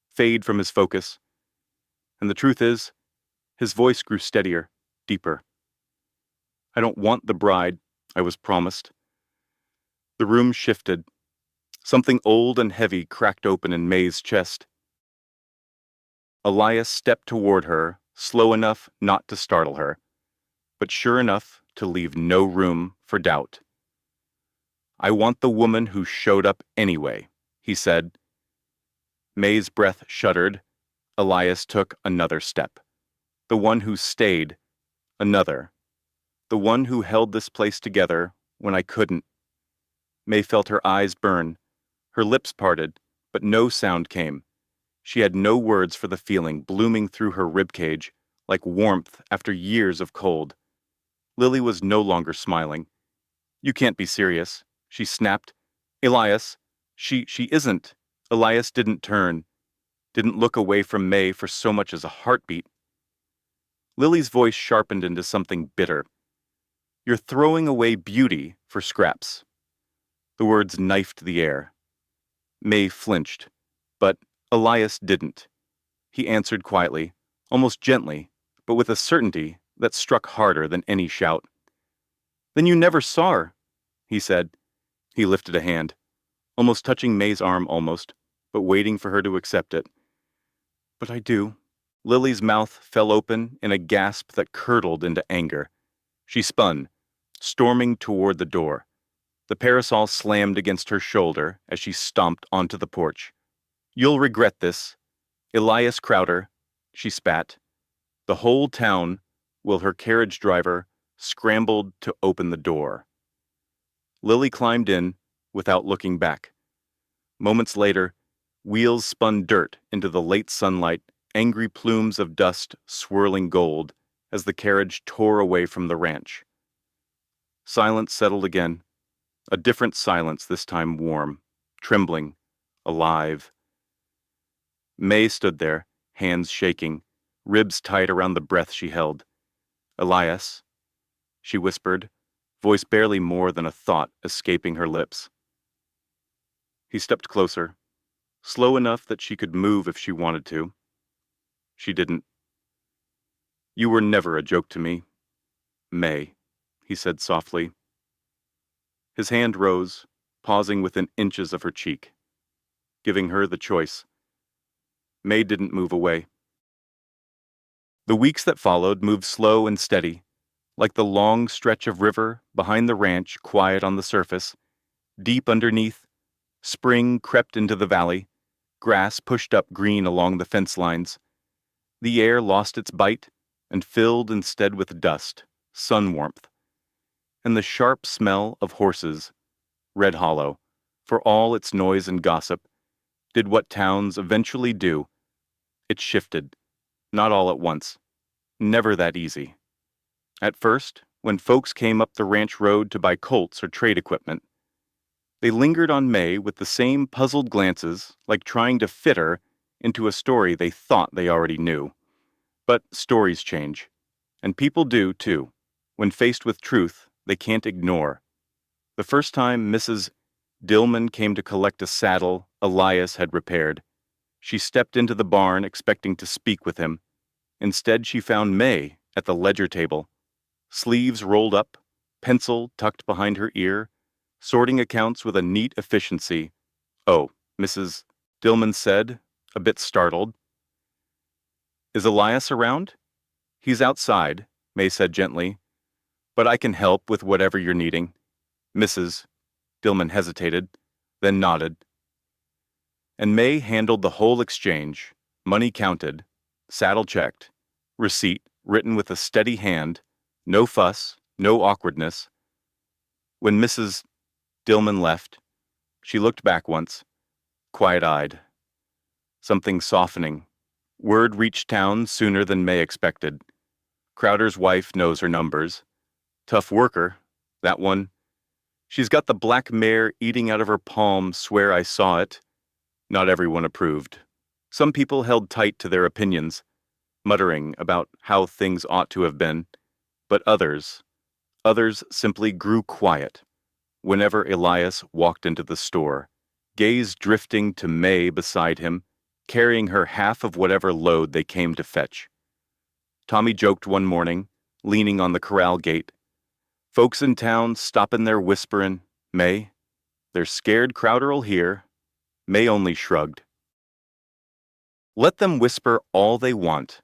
fade from his focus. And the truth is, his voice grew steadier, deeper. "I don't want the bride I was promised." The room shifted. Something old and heavy cracked open in Mae's chest. Elias stepped toward her, slow enough not to startle her, but sure enough to leave no room for doubt. "I want the woman who showed up anyway," he said. Mae's breath shuddered. Elias took another step. "The one who stayed. Another. The one who held this place together when I couldn't." Mae felt her eyes burn. Her lips parted, but no sound came. She had no words for the feeling blooming through her ribcage, like warmth after years of cold. Lily was no longer smiling. "You can't be serious," she snapped. "Elias, she isn't." Elias didn't turn, didn't look away from Mae for so much as a heartbeat. Lily's voice sharpened into something bitter. "You're throwing away beauty for scraps." The words knifed the air. Mae flinched, but Elias didn't. He answered quietly, almost gently, but with a certainty that struck harder than any shout. "Then you never saw her," he said. He lifted a hand, almost touching Mae's arm but waiting for her to accept it. "But I do." Lily's mouth fell open in a gasp that curdled into anger. She spun, storming toward the door. The parasol slammed against her shoulder as she stomped onto the porch. "You'll regret this. Elias Crowder," she spat. "The whole town," while her carriage driver scrambled to open the door. Lily climbed in without looking back. Moments later, wheels spun dirt into the late sunlight, angry plumes of dust swirling gold as the carriage tore away from the ranch. Silence settled again, a different silence this time warm, trembling, alive. Mae stood there, hands shaking, ribs tight around the breath she held. "Elias," she whispered, voice barely more than a thought escaping her lips. He stepped closer, slow enough that she could move if she wanted to. She didn't. "You were never a joke to me, Mae," he said softly. His hand rose, pausing within inches of her cheek, giving her the choice. Mae didn't move away. The weeks that followed moved slow and steady, like the long stretch of river behind the ranch, quiet on the surface. Deep underneath, spring crept into the valley, grass pushed up green along the fence lines. The air lost its bite and filled instead with dust, sun warmth. and the sharp smell of horses, Red Hollow, for all its noise and gossip, did what towns eventually do. It shifted, not all at once, never that easy. At first, when folks came up the ranch road to buy colts or trade equipment, they lingered on Mae with the same puzzled glances, like trying to fit her into a story they thought they already knew. But stories change, and people do, too. When faced with truth they can't ignore. The first time Mrs. Dillman came to collect a saddle Elias had repaired, she stepped into the barn expecting to speak with him. Instead, she found Mae at the ledger table, sleeves rolled up, pencil tucked behind her ear, sorting accounts with a neat efficiency. "Oh," Mrs. Dillman said, a bit startled. "Is Elias around?" "He's outside," Mae said gently, "but I can help with whatever you're needing." Mrs. Dillman hesitated, then nodded. And Mae handled the whole exchange, money counted, saddle checked, receipt written with a steady hand, no fuss, no awkwardness. When Mrs. Dillman left, she looked back once, quiet-eyed. Something softening. Word reached town sooner than Mae expected. Crowder's wife knows her numbers. Tough worker, that one. She's got the black mare eating out of her palm, swear I saw it. Not everyone approved. Some people held tight to their opinions, muttering about how things ought to have been, but others simply grew quiet whenever Elias walked into the store, gaze drifting to Mae beside him, carrying her half of whatever load they came to fetch. Tommy joked one morning, leaning on the corral gate. "Folks in town stoppin' there whisperin', 'Mae, they're scared Crowder'll hear.'" Mae only shrugged. "Let them whisper all they want.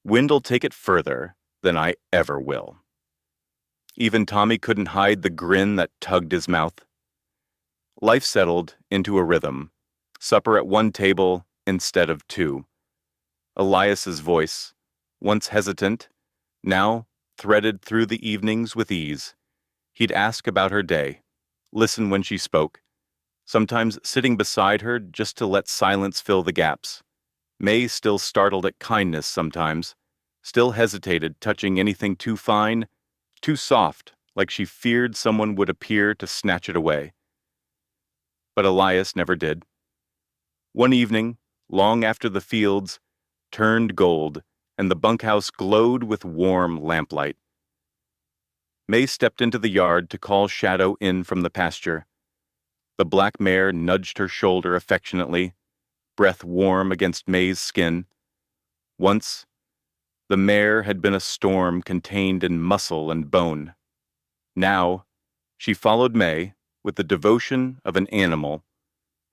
Wind'll take it further than I ever will." Even Tommy couldn't hide the grin that tugged his mouth. Life settled into a rhythm. Supper at one table instead of two. Elias's voice, once hesitant, now threaded through the evenings with ease. He'd ask about her day, listen when she spoke, sometimes sitting beside her just to let silence fill the gaps. Mae still startled at kindness sometimes, still hesitated touching anything too fine, too soft, like she feared someone would appear to snatch it away. But Elias never did. One evening, long after the fields turned gold and the bunkhouse glowed with warm lamplight, Mae stepped into the yard to call Shadow in from the pasture. The black mare nudged her shoulder affectionately, breath warm against Mae's skin. Once, the mare had been a storm contained in muscle and bone. Now, she followed Mae with the devotion of an animal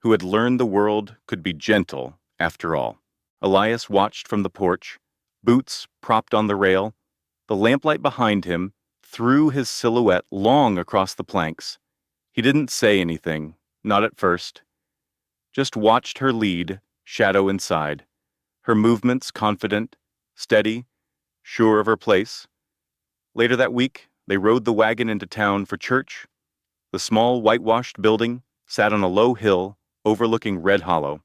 who had learned the world could be gentle after all. Elias watched from the porch, boots propped on the rail, the lamplight behind him threw his silhouette long across the planks. He didn't say anything, not at first. Just watched her lead, Shadow inside, her movements confident, steady, sure of her place. Later that week, they rode the wagon into town for church. The small whitewashed building sat on a low hill overlooking Red Hollow.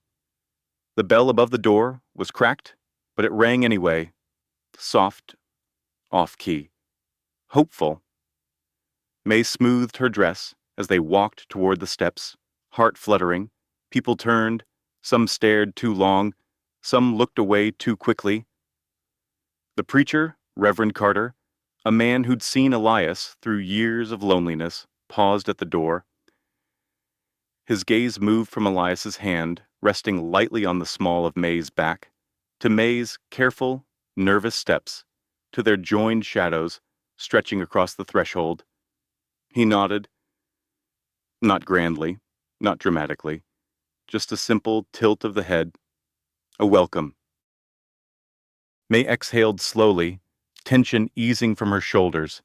The bell above the door was cracked, but it rang anyway, soft, off-key, hopeful. Mae smoothed her dress as they walked toward the steps, heart fluttering. People turned, some stared too long, some looked away too quickly. The preacher, Reverend Carter, a man who'd seen Elias through years of loneliness, paused at the door. His gaze moved from Elias's hand, resting lightly on the small of Mae's back, to Mae's careful, nervous steps, to their joined shadows stretching across the threshold. He nodded, not grandly, not dramatically, just a simple tilt of the head, a welcome. Mae exhaled slowly, tension easing from her shoulders.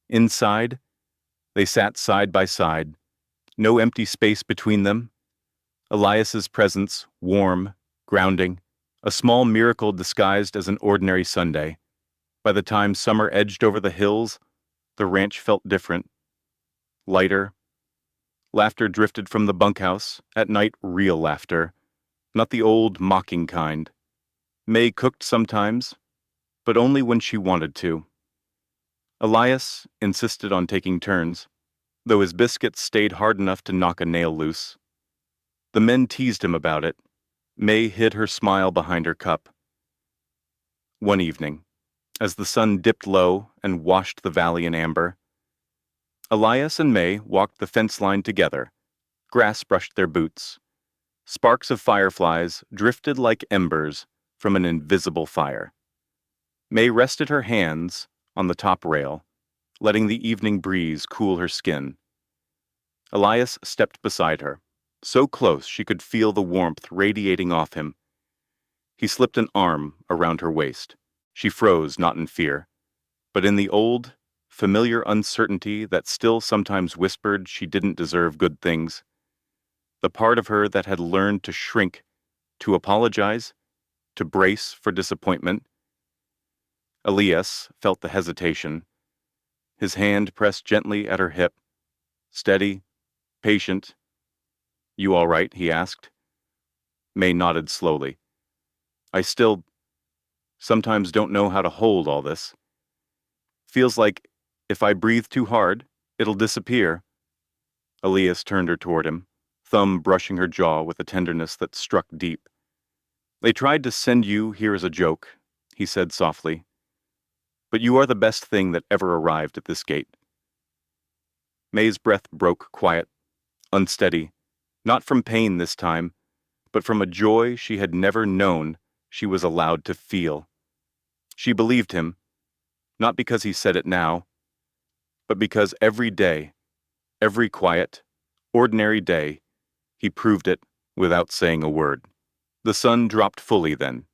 Inside, they sat side by side, no empty space between them. Elias's presence, warm, grounding, a small miracle disguised as an ordinary Sunday. By the time summer edged over the hills, the ranch felt different, lighter. Laughter drifted from the bunkhouse, at night real laughter, not the old mocking kind. Mae cooked sometimes, but only when she wanted to. Elias insisted on taking turns, though his biscuits stayed hard enough to knock a nail loose. The men teased him about it. Mae hid her smile behind her cup. One evening, as the sun dipped low and washed the valley in amber, Elias and Mae walked the fence line together. Grass brushed their boots. Sparks of fireflies drifted like embers from an invisible fire. Mae rested her hands on the top rail, letting the evening breeze cool her skin. Elias stepped beside her, so close she could feel the warmth radiating off him. He slipped an arm around her waist. She froze, not in fear, but in the old, familiar uncertainty that still sometimes whispered she didn't deserve good things. The part of her that had learned to shrink, to apologize, to brace for disappointment. Elias felt the hesitation. His hand pressed gently at her hip. Steady, patient. "You all right?" he asked. Mae nodded slowly. "I still sometimes don't know how to hold all this. Feels like if I breathe too hard, it'll disappear." Elias turned her toward him, thumb brushing her jaw with a tenderness that struck deep. "They tried to send you here as a joke," he said softly. "But you are the best thing that ever arrived at this gate." Mae's breath broke quiet, unsteady, not from pain this time, but from a joy she had never known she was allowed to feel. She believed him, not because he said it now, but because every day, every quiet, ordinary day, he proved it without saying a word. The sun dropped fully then,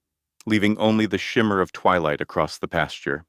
leaving only the shimmer of twilight across the pasture.